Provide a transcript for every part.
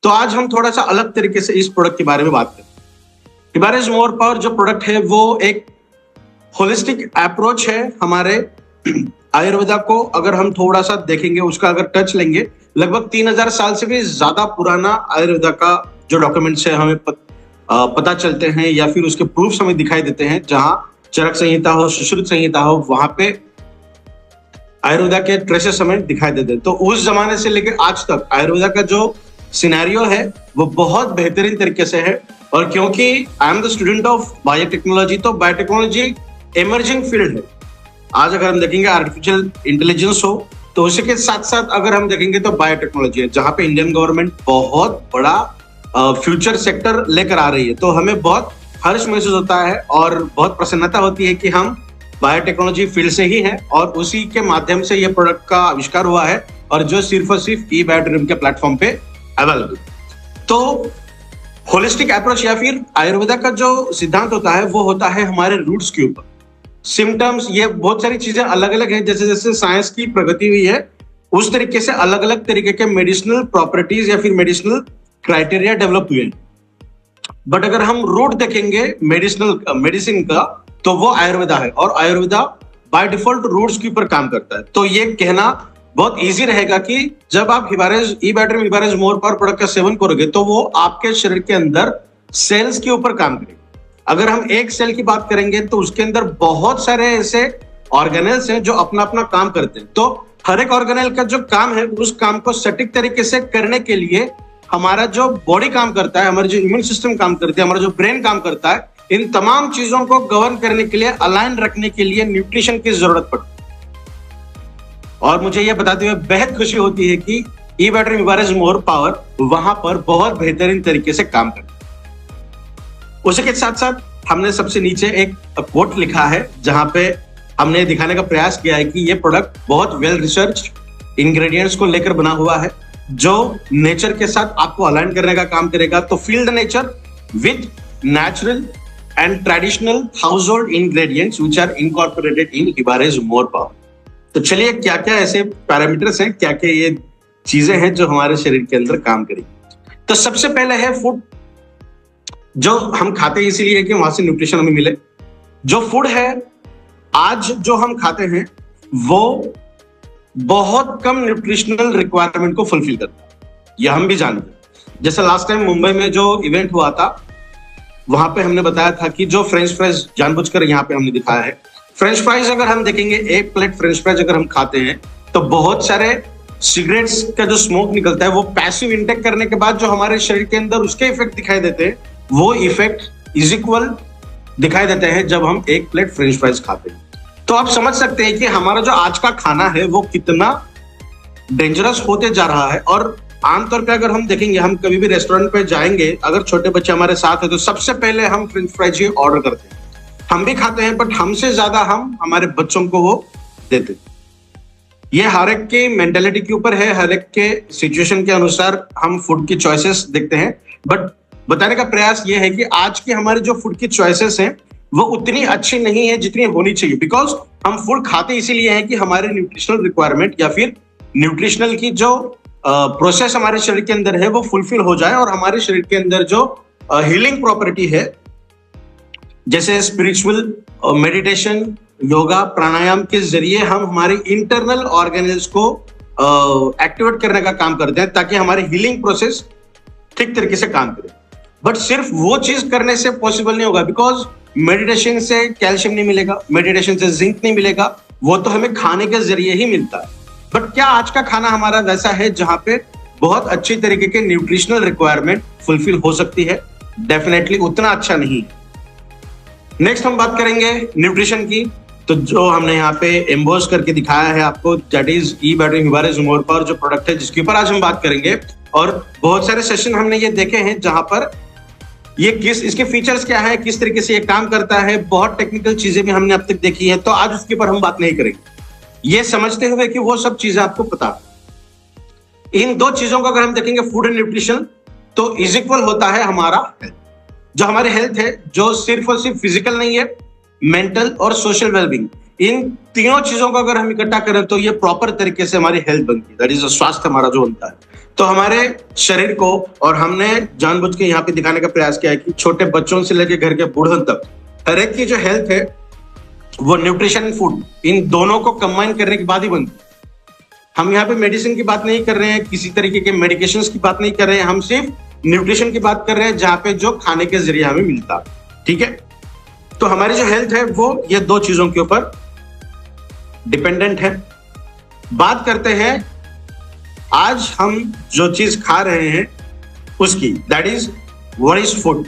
तो आज हम थोड़ा सा अलग तरीके से इस प्रोडक्ट के बारे में बात करें। हिबारिस मोर पावर जो प्रोडक्ट है वो एक होलिस्टिक अप्रोच है हमारे आयुर्वेदा को। अगर हम थोड़ा सा देखेंगे, उसका अगर टच लेंगे, लगभग 3000 साल से भी ज्यादा पुराना आयुर्वेदा का जो डॉक्यूमेंट्स है हमें पता चलते हैं, या फिर उसके प्रूफ्स हमें दिखाई देते हैं। जहां चरक संहिता हो, सुश्रुत संहिता हो, वहां पे आयुर्वेदा के ट्रेसेस हमें दिखाई देते हैं। तो उस जमाने से लेकर आज तक आयुर्वेदा का जो सिनेरियो है वो बहुत बेहतरीन तरीके से है। और क्योंकि I am the student of biotechnology, तो बायोटेक्नोलॉजी इमर्जिंग फील्ड है। आज अगर हम देखेंगे आर्टिफिशियल इंटेलिजेंस हो, तो उसी के साथ साथ अगर हम देखेंगे तो बायोटेक्नोलॉजी है, जहां पे इंडियन गवर्नमेंट बहुत बड़ा फ्यूचर सेक्टर लेकर आ रही है। तो हमें बहुत हर्ष महसूस होता है और बहुत प्रसन्नता होती है कि हम बायोटेक्नोलॉजी फील्ड से ही हैं और उसी के माध्यम से यह प्रोडक्ट का आविष्कार हुआ है, और जो सिर्फ और सिर्फ ई-बायोड्रीम के प्लेटफॉर्म पे अवेलेबल। तो होलिस्टिक अप्रोच या फिर आयुर्वेदा का जो सिद्धांत होता है वो होता है हमारे रूट्स के ऊपर। सिम्टम्स, ये बहुत सारी चीजें अलग अलग है। जैसे जैसे साइंस की प्रगति हुई है उस तरीके से अलग अलग तरीके के मेडिसिनल प्रॉपर्टीज या फिर मेडिसिनल क्राइटेरिया डेवलप हुए हैं। बट अगर हम रूट देखेंगे मेडिसिन का, तो वो आयुर्वेदा है, और आयुर्वेदा बाय डिफॉल्ट रूट्स के ऊपर काम करता है। तो ये कहना बहुत इजी रहेगा कि जब आप ई-बायोड्रीम हिबारिस मोर पावर प्रोडक्ट का सेवन करोगे तो वो आपके शरीर के अंदर सेल्स के ऊपर काम करेगा। अगर हम एक सेल की बात करेंगे तो उसके अंदर बहुत सारे ऐसे ऑर्गेनेल्स हैं जो अपना अपना काम करते हैं। तो हर एक ऑर्गेनेल का जो काम है उस काम को सटीक तरीके से करने के लिए हमारा जो बॉडी काम करता है, हमारा जो इम्यून सिस्टम काम करती है, हमारा जो ब्रेन काम करता है, इन तमाम चीजों को गवर्न करने के लिए, अलाइन रखने के लिए न्यूट्रिशन की जरूरत पड़ती है। और मुझे यह बताते हुए बेहद खुशी होती है कि ई-बायोड्रीम हिबारिस मोर पावर वहां पर बहुत बेहतरीन तरीके से काम करता है। उसी के साथ साथ हमने सबसे नीचे एक कोट लिखा है जहां पे हमने दिखाने का प्रयास किया है कि ये प्रोडक्ट बहुत वेल रिसर्च इंग्रेडिएंट्स को लेकर बना हुआ है, जो नेचर के साथ आपको अलाइन करने का काम करेगा। तो feel the nature with natural and traditional house hold ingredients which are incorporated in हिबारिस मोर पावर। तो चलिए, क्या क्या ऐसे पैरामीटर्स हैं, क्या क्या ये चीजें हैं जो हमारे शरीर के अंदर काम करेगी। तो सबसे पहले है फूड। जो हम खाते हैं इसीलिए है कि वहां से न्यूट्रिशन हमें मिले। जो फूड है आज जो हम खाते हैं वो बहुत कम न्यूट्रिशनल रिक्वायरमेंट को फुलफिल करता है, यह हम भी जानते हैं। जैसे लास्ट टाइम मुंबई में जो इवेंट हुआ था, वहां पे हमने बताया था कि जो फ्रेंच फ्राइज जानबूझकर यहाँ पे हमने दिखाया है, फ्रेंच फ्राइज अगर हम देखेंगे, एक प्लेट फ्रेंच फ्राइज अगर हम खाते हैं तो बहुत सारे सिगरेट्स का जो स्मोक निकलता है वो पैसिव इंटेक करने के बाद जो हमारे शरीर के अंदर उसके इफेक्ट दिखाई देते हैं, वो इफेक्ट इज इक्वल दिखाई देते हैं जब हम एक प्लेट फ्रेंच फ्राइज खाते हैं। तो आप समझ सकते हैं कि हमारा जो आज का खाना है वो कितना डेंजरस होते जा रहा है। और आमतौर पे अगर हम देखेंगे, हम कभी भी रेस्टोरेंट पे जाएंगे, अगर छोटे बच्चे हमारे साथ है तो सबसे पहले हम फ्रेंच फ्राइज ही ऑर्डर करते हैं। हम भी खाते हैं, बट हमसे ज्यादा हम हमारे बच्चों को वो देते हैं। ये हर एक की मेंटेलिटी के ऊपर है, हर एक के सिचुएशन के अनुसार हम फूड की चॉइसेस देखते हैं। बट बताने का प्रयास ये है कि आज की हमारी जो फूड की चॉइसेस हैं वो उतनी अच्छी नहीं है जितनी होनी चाहिए। बिकॉज हम फूड खाते इसीलिए है कि हमारे न्यूट्रिशनल रिक्वायरमेंट या फिर न्यूट्रिशनल की जो प्रोसेस हमारे शरीर के अंदर है वो फुलफिल हो जाए, और हमारे शरीर के अंदर जो हीलिंग प्रॉपर्टी है, जैसे स्पिरिचुअल मेडिटेशन, योगा, प्राणायाम के जरिए हम हमारे इंटरनल ऑर्गेनल्स को एक्टिवेट करने का काम करते हैं ताकि हमारी हीलिंग प्रोसेस ठीक तरीके से काम करे। बट सिर्फ वो चीज करने से पॉसिबल नहीं होगा, बिकॉज मेडिटेशन से कैल्शियम नहीं मिलेगा, मेडिटेशन से जिंक नहीं मिलेगा, वो तो हमें खाने के जरिए ही मिलता है। बट क्या आज का खाना हमारा वैसा है जहां पे बहुत अच्छी तरीके के न्यूट्रिशनल रिक्वायरमेंट फुलफिल हो सकती है? डेफिनेटली उतना अच्छा नहीं है। नेक्स्ट हम बात करेंगे न्यूट्रिशन की। तो जो हमने यहाँ पे एम्बोस करके दिखाया है आपको, दैट इज ई-बायोड्रीम हिबारिस मोर पावर जो प्रोडक्ट है, जिसके ऊपर आज हम बात करेंगे। और बहुत सारे सेशन हमने ये देखे हैं जहां पर ये इसके फीचर्स क्या है, किस तरीके से ये काम करता है, बहुत टेक्निकल चीजें भी हमने अब तक देखी है। तो आज उसके ऊपर हम बात नहीं करेंगे, ये समझते हुए कि वो सब चीजें आपको पता है। इन दो चीजों को अगर हम देखेंगे, फूड एंड न्यूट्रिशन, तो इज इक्वल होता है हमारा हेल्थ। जो हमारे हेल्थ है, जो सिर्फ और सिर्फ फिजिकल नहीं है, मेंटल और सोशल वेलबींग, इन तीनों चीजों को अगर हम इकट्ठा करें तो ये प्रॉपर तरीके से हमारी हेल्थ बनती है, दैट इज स्वास्थ्य हमारा जो बनता है। तो हमारे शरीर को, और हमने जानबूझ के यहाँ पे दिखाने का प्रयास किया है कि छोटे बच्चों से लेकर घर के बूढ़ों तक हर एक की जो हेल्थ है वो न्यूट्रिशन एंड फूड, इन दोनों को कंबाइन करने के बाद ही बनती है। हम यहाँ पे मेडिसिन की बात नहीं कर रहे हैं, किसी तरीके के मेडिकेशंस की बात नहीं कर रहे हैं, हम सिर्फ न्यूट्रिशन की बात कर रहे हैं, जहां पे जो खाने के जरिए हमें मिलता है। ठीक है, तो हमारी जो हेल्थ है वो ये दो चीजों के ऊपर डिपेंडेंट है। बात करते हैं आज हम जो चीज खा रहे हैं उसकी, that is what is food.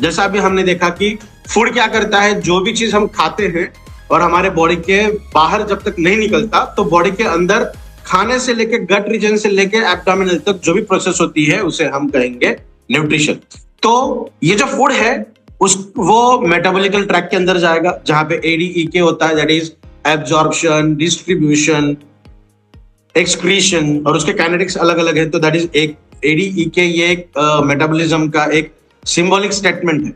जैसा अभी हमने देखा कि फूड क्या करता है, जो भी चीज हम खाते हैं और हमारे बॉडी के बाहर जब तक नहीं निकलता तो बॉडी के अंदर खाने से लेके गट रीजन से लेके एब्डोमिनल तक जो भी प्रोसेस होती है उसे हम कहेंगे न्यूट्रिशन। तो ये जो फूड है वो मेटाबॉलिकल ट्रैक के अंदर जाएगा, जहां पे ADEK होता है, that is absorption, distribution, excretion, और उसके काइनेटिक्स अलग अलग है। तो दैट इज एक ADEK, ये एक मेटाबॉलिज्म का एक सिंबॉलिक स्टेटमेंट है।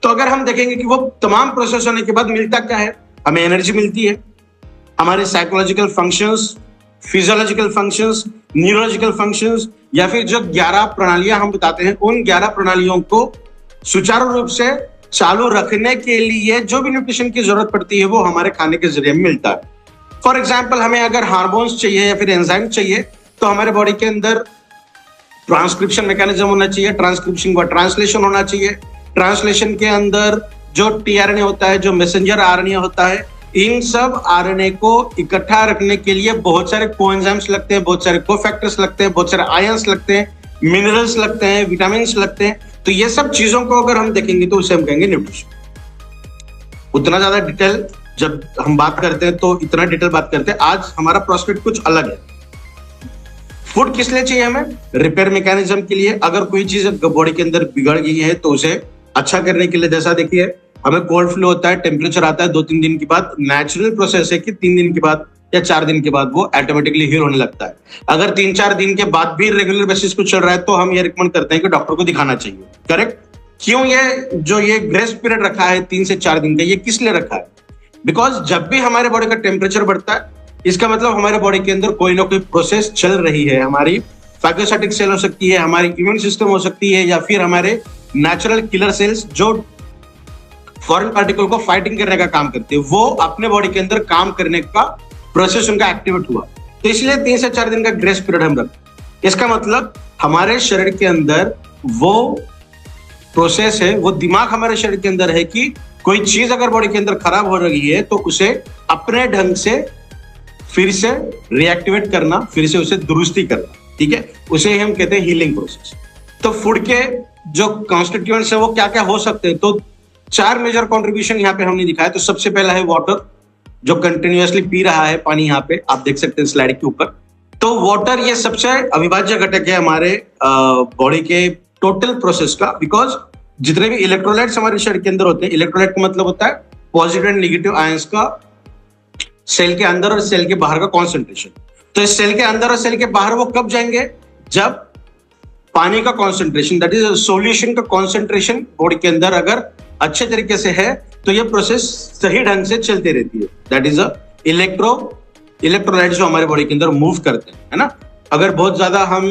तो अगर हम देखेंगे कि वो तमाम प्रोसेस होने के बाद मिलता क्या है, हमें एनर्जी मिलती है, हमारे psychological functions, physiological functions, neurological functions, या फिर जो 11 प्रणालियां हम बताते हैं उन 11 प्रणालियों को सुचारू रूप से चालू रखने के लिए जो भी न्यूट्रिशन की जरूरत पड़ती है वो हमारे खाने के जरिए मिलता है। फॉर एग्जाम्पल, हमें अगर हार्मोन्स चाहिए या फिर एंजाइम चाहिए तो हमारे बॉडी के अंदर ट्रांसक्रिप्शन मैकेनिज्म होना चाहिए, ट्रांसक्रिप्शन का ट्रांसलेशन होना चाहिए, ट्रांसलेशन के अंदर जो tRNA होता है, जो मैसेंजर RNA होता है, इन सब RNA को इकट्ठा रखने के लिए बहुत सारे कोएंजाइम्स लगते हैं, बहुत सारे कोफैक्टर्स लगते हैं, बहुत सारे आयंस लगते हैं, मिनरल्स लगते हैं, विटामिन लगते हैं। तो ये सब चीजों को अगर हम देखेंगे तो उसे हम कहेंगे न्यूट्रिशन। उतना ज्यादा डिटेल जब हम बात करते हैं तो इतना डिटेल बात करते हैं। आज हमारा प्रोस्पेक्ट कुछ अलग है। फूड किस लिए चाहिए हमें? रिपेयर मैकेनिज्म के लिए। अगर कोई चीज बॉडी के अंदर बिगड़ गई है तो उसे अच्छा करने के लिए, जैसा देखिए हमें कोल्ड फ्लू होता है, टेम्परेचर आता है 2-3 दिन के बाद, नेचुरल प्रोसेस है कि 3 दिन के बाद या 4 दिन के बाद वो ऑटोमेटिकली हील होने लगता है। अगर 3-4 दिन के बाद भी रेगुलर बेसिस पे चल रहा है तो हम ये रिकमेंड करते हैं कि डॉक्टर को दिखाना चाहिए। करेक्ट? क्यों ये ग्रेस पीरियड रखा है 3 से 4 दिन का, ये किस लिए रखा है? बिकॉज जब भी हमारे बॉडी का टेम्परेचर बढ़ता है इसका मतलब हमारे बॉडी के अंदर कोई ना कोई प्रोसेस चल रही है। हमारी फाइगोसाइटिक सेल हो सकती है, हमारी इम्यून सिस्टम हो सकती है, या फिर हमारे नेचुरल किलर सेल्स जो फॉरेन पार्टिकल को फाइटिंग करने का काम करते हैं, वो अपने बॉडी के अंदर काम करने का प्रोसेस उनका एक्टिवेट हुआ। तो इसलिए 3 से 4 दिन का ग्रेस पीरियड हम रखते। इसका मतलब हमारे शरीर के अंदर वो प्रोसेस है, वो दिमाग हमारे शरीर के अंदर है कि कोई चीज अगर बॉडी के अंदर खराब हो रही है तो उसे अपने ढंग से फिर से रिएक्टिवेट करना, फिर से उसे दुरुस्ती करना। ठीक है, उसे हम कहते हैं हीलिंग प्रोसेस। तो फूड के जो कॉन्स्टिट्यूएंट्स है वो क्या क्या हो सकते हैं, तो 4 मेजर कॉन्ट्रीब्यूशन यहाँ पे हमने दिखाया। तो सबसे पहला है वाटर, जो कंटिन्यूअसली पी रहा है पानी, यहाँ पे आप देख सकते हैं स्लाइड के ऊपर। तो वाटर ये सबसे अविभाज्य घटक है हमारे बॉडी के टोटल प्रोसेस का, बिकॉज जितने भी इलेक्ट्रोलाइट्स हमारे शरीर के अंदर होते हैं, इलेक्ट्रोलाइट का मतलब होता है पॉजिटिव एंड नेगेटिव आयंस का सेल के अंदर और सेल के बाहर का कॉन्सेंट्रेशन। तो इस सेल के अंदर और सेल के बाहर वो कब जाएंगे? जब पानी का कॉन्सेंट्रेशन, दैट इज सॉल्यूशन का कॉन्सेंट्रेशन बॉडी के अंदर अगर अच्छे तरीके से है तो ये प्रोसेस सही ढंग से चलती रहती है। दैट इज इलेक्ट्रोलाइट जो हमारे बॉडी के अंदर मूव करते हैं, है ना। अगर बहुत ज्यादा हम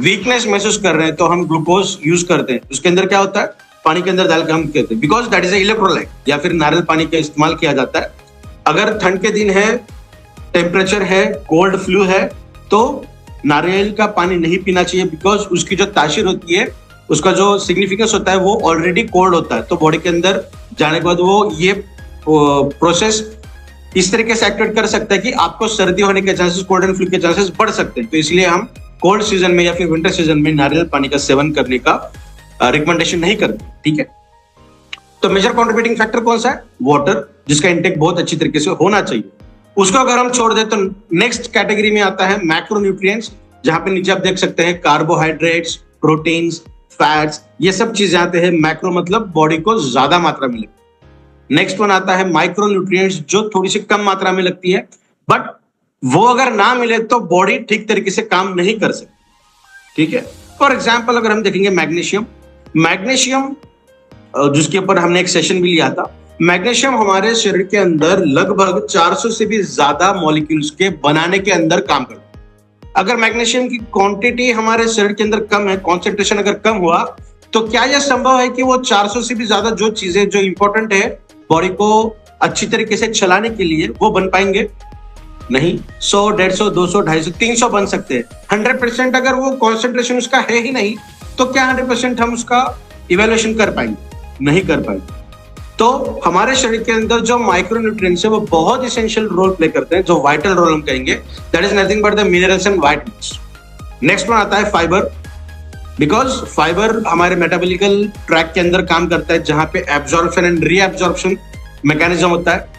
वीकनेस महसूस कर रहे हैं तो हम ग्लूकोज यूज करते हैं, उसके अंदर क्या होता है, पानी के अंदर डाल के हम कहते हैं, बिकॉज दैट इज इलेक्ट्रोलाइट। या फिर नारियल पानी का इस्तेमाल किया जाता है। अगर ठंड के दिन है, टेम्परेचर है, कोल्ड फ्लू है, तो नारियल का पानी नहीं पीना चाहिए, बिकॉज उसकी जो तासीर होती है, उसका जो सिग्निफिकेंस होता है वो ऑलरेडी कोल्ड होता है। तो बॉडी के अंदर जाने के बाद वो ये प्रोसेस इस तरीके से एक्टिवेट कर सकता है कि आपको सर्दी होने के चांसेस, कोल्ड एंड फ्लू के चांसेस बढ़ सकते हैं। तो इसलिए हम कोल्ड सीजन में या फिर विंटर सीजन में नारियल पानी का सेवन करने का रिकमेंडेशन नहीं करते। ठीक है, तो मेजर कॉन्ट्रीब्यूटिंग फैक्टर कौन सा है? वाटर, जिसका इंटेक बहुत अच्छी तरीके से होना चाहिए। उसको अगर हम छोड़ दें तो नेक्स्ट कैटेगरी में आता है मैक्रोन्यूट्रिएंट्स, जहां पे नीचे आप देख सकते हैं कार्बोहाइड्रेट्स, प्रोटीन्स, फैट्स, ये सब चीजें आते हैं। मैक्रो मतलब बॉडी को ज्यादा मात्रा में लगती है। नेक्स्ट वन आता है माइक्रो न्यूट्रिएंट्स, जो थोड़ी सी कम मात्रा में लगती है, बट वो अगर ना मिले तो बॉडी ठीक तरीके से काम नहीं कर सकती। ठीक है, फॉर एग्जाम्पल अगर हम देखेंगे मैग्नीशियम, जिसके ऊपर हमने एक सेशन भी लिया था, मैग्नीशियम हमारे शरीर के अंदर लगभग 400 से भी ज्यादा मॉलिक्यूल्स के बनाने के अंदर काम करता है। अगर मैग्नीशियम की क्वांटिटी हमारे शरीर के अंदर कम है, कॉन्सेंट्रेशन अगर कम हुआ, तो क्या यह संभव है कि वो 400 से भी ज्यादा जो चीजें जो इंपॉर्टेंट है बॉडी को अच्छी तरीके से चलाने के लिए वो बन पाएंगे? नहीं। 100, 150, 200, 250, 300 बन सकते हैं। 100% अगर वो कॉन्सेंट्रेशन उसका है ही नहीं, तो क्या 100% हम उसका इवेल्युएशन कर पाएंगे? नहीं कर पाएंगे। तो हमारे शरीर के अंदर जो माइक्रो न्यूट्रिएंट्स है वो बहुत इसेंशियल रोल प्ले करते हैं, जो वाइटल रोल हम कहेंगे, that is nothing but the minerals and vitamins. Next one आता है फाइबर, बिकॉज फाइबर हमारे मेटाबॉलिकल ट्रैक के अंदर काम करता है, जहां पे एब्जॉर्प्शन एंड रीएब्जॉर्प्शन मैकेनिज्म होता है।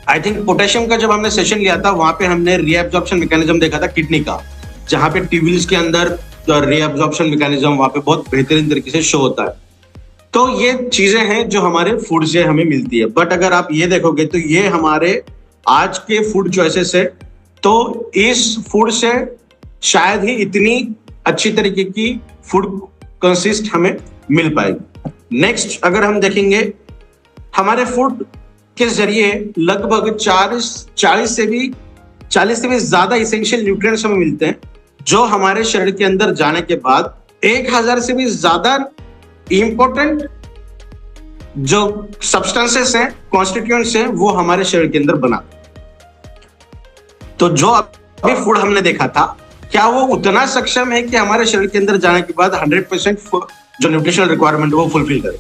आई थिंक पोटेशियम का जब हमने सेशन लिया था, वहां पे हमने रीएब्जॉर्प्शन मैकेनिज्म देखा था किडनी का, जहां पे ट्यूब्यूल्स के अंदर रीएब्जॉर्प्शन मैकेनिज्म वहां पे बहुत बेहतरीन तरीके से शो होता है। तो ये चीजें हैं जो हमारे फूड से हमें मिलती है। बट अगर आप ये देखोगे तो ये हमारे आज के फूड चॉइसेस है, तो इस फूड से शायद ही इतनी अच्छी तरीके की फूड कंसिस्ट हमें मिल पाएगी। नेक्स्ट अगर हम देखेंगे, हमारे फूड के जरिए लगभग 40 से भी ज्यादा इसेंशियल न्यूट्रिएंट्स हमें मिलते हैं, जो हमारे शरीर के अंदर जाने के बाद 1000 से भी ज्यादा इंपॉर्टेंट जो सब्सटेंसेस हैं, कॉन्स्टिट्यूएंट्स हैं, वो हमारे शरीर के अंदर बनाते हैं। तो जो अभी फूड हमने देखा था, क्या वो उतना सक्षम है कि हमारे शरीर के अंदर जाने के बाद 100% जो न्यूट्रिशनल रिक्वायरमेंट वो फुलफिल करे?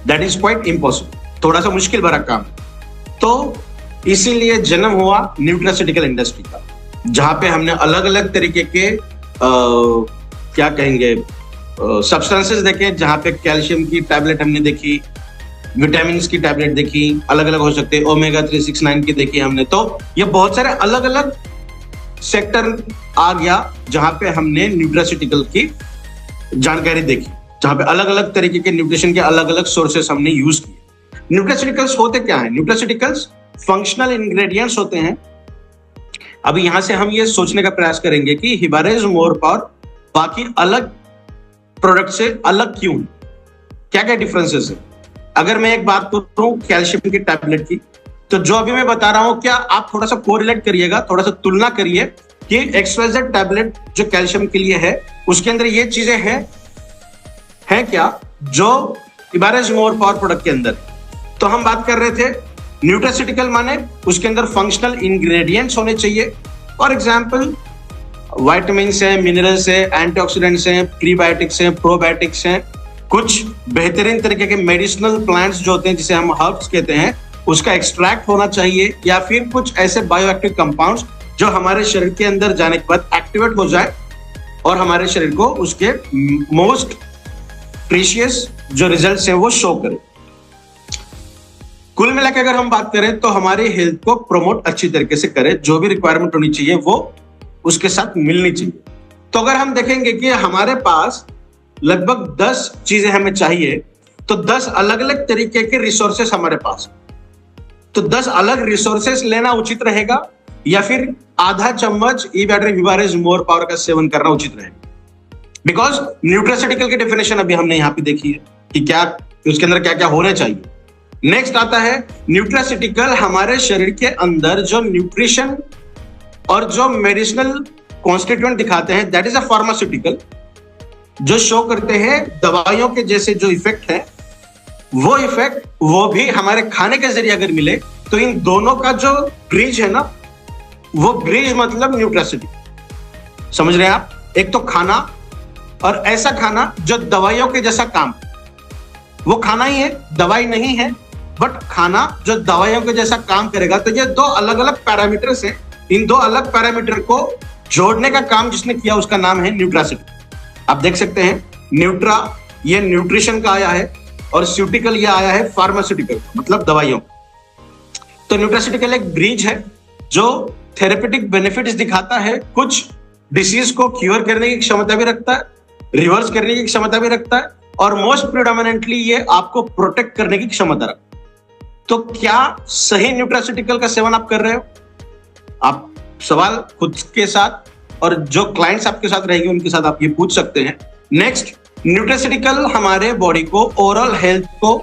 दैट इज क्वाइट इम्पॉसिबल, थोड़ा सा मुश्किल भरा काम। तो इसीलिए जन्म हुआ न्यूट्रास्यूटिकल इंडस्ट्री का, जहां पे हमने अलग अलग तरीके के क्या कहेंगे सब्सटेंसेस देखे, जहां पे कैल्शियम की टैबलेट हमने देखी, विटामिन की टैबलेट देखी, अलग अलग हो सकते हैं, ओमेगा 369 की देखी हमने। तो ये बहुत सारे अलग अलग सेक्टर आ गया जहां पे हमने न्यूट्रास्यूटिकल की जानकारी देखी, जहां पे अलग अलग तरीके के न्यूट्रिशन के अलग अलग सोर्सेस हमने यूज किए। न्यूट्रास्यूटिकल्स होते क्या है? न्यूट्रास्यूटिकल्स फंक्शनल इंग्रेडिएंट्स होते हैं। अब यहां से हम ये सोचने का प्रयास करेंगे कि हिबारेज मोर पावर बाकी अलग प्रोडक्ट से अलग क्यों, क्या क्या डिफरेंसेस है। अगर मैं एक बात करूं कैल्शियम की टैबलेट की, तो जो अभी मैं बता रहा हूं, क्या आप थोड़ा सा कोरिलेट करिएगा, थोड़ा सा तुलना करिए कि एक्सवाइजेड टैबलेट जो कैल्शियम के लिए है, उसके अंदर ये चीजें हैं क्या जो हिबारेज मोर पावर प्रोडक्ट के अंदर। तो हम बात कर रहे थे न्यूट्रास्यूटिकल माने उसके अंदर फंक्शनल इंग्रेडिएंट्स होने चाहिए। फॉर एग्जाम्पल विटामिन्स हैं, मिनरल्स हैं, एंटीऑक्सीडेंट्स हैं, प्रीबायोटिक्स हैं, प्रोबायोटिक्स हैं, कुछ बेहतरीन तरीके के मेडिसिनल प्लांट्स जो होते हैं जिसे हम हर्ब्स कहते हैं, उसका एक्सट्रैक्ट होना चाहिए, या फिर कुछ ऐसे बायोएक्टिव कंपाउंड्स जो हमारे शरीर के अंदर जाने के बाद एक्टिवेट हो जाए और हमारे शरीर को उसके मोस्ट प्रीशियस जो रिजल्ट्स हैं वो शो करे। कुल मिलाकर अगर हम बात करें तो हमारी हेल्थ को प्रमोट अच्छी तरीके से करे, जो भी रिक्वायरमेंट होनी चाहिए वो उसके साथ मिलनी चाहिए। तो अगर हम देखेंगे कि हमारे पास लगभग 10 चीजें हमें चाहिए, तो 10 अलग अलग तरीके के रिसोर्सेस हमारे पास, तो 10 अलग रिसोर्सेस लेना उचित रहेगा या फिर आधा चम्मच ई बैटरी हिबारेज मोर पावर का सेवन करना उचित रहेगा? बिकॉज न्यूट्रास्यूटिकल की डेफिनेशन अभी हमने यहाँ पे देखी है कि क्या उसके अंदर क्या क्या होना चाहिए। नेक्स्ट आता है न्यूट्रास्यूटिकल हमारे शरीर के अंदर जो न्यूट्रिशन और जो मेडिसिनल कॉन्स्टिट्यूएंट दिखाते हैं, दैट इज अ फार्मास्यूटिकल, जो शो करते हैं दवाइयों के जैसे जो इफेक्ट है, वो इफेक्ट वो भी हमारे खाने के जरिए अगर मिले, तो इन दोनों का जो ब्रिज है ना, वो ब्रिज मतलब न्यूट्रास्यूटिकल। समझ रहे हैं आप? एक तो खाना, और ऐसा खाना जो दवाइयों के जैसा काम, वो खाना ही है, दवाई नहीं है, बट खाना जो दवाइयों के जैसा काम करेगा। तो ये 2 अलग अलग पैरामीटर्स हैं, इन 2 अलग पैरामीटर को जोड़ने का काम जिसने किया उसका नाम है न्यूट्रास्यूटिकल। आप देख सकते हैं न्यूट्रा ये न्यूट्रिशन का आया है और स्यूटिकल ये आया है फार्मास्यूटिकल, मतलब दवाइयों। तो न्यूट्रास्यूटिकल एक ब्रिज है जो थेरेपेटिक बेनिफिट्स दिखाता है, कुछ डिसीज को क्योर करने की क्षमता भी रखता है, रिवर्स करने की क्षमता भी रखता है, और मोस्ट प्रिडोमिनेंटली ये आपको प्रोटेक्ट करने की क्षमता रखता है। तो क्या सही न्यूट्रास्यूटिकल का सेवन आप कर रहे हो? आप सवाल खुद के साथ और जो क्लाइंट्स आपके साथ रहेंगे उनके साथ आप ये पूछ सकते हैं। नेक्स्ट, न्यूट्रास्यूटिकल हमारे बॉडी को ओवरऑल हेल्थ को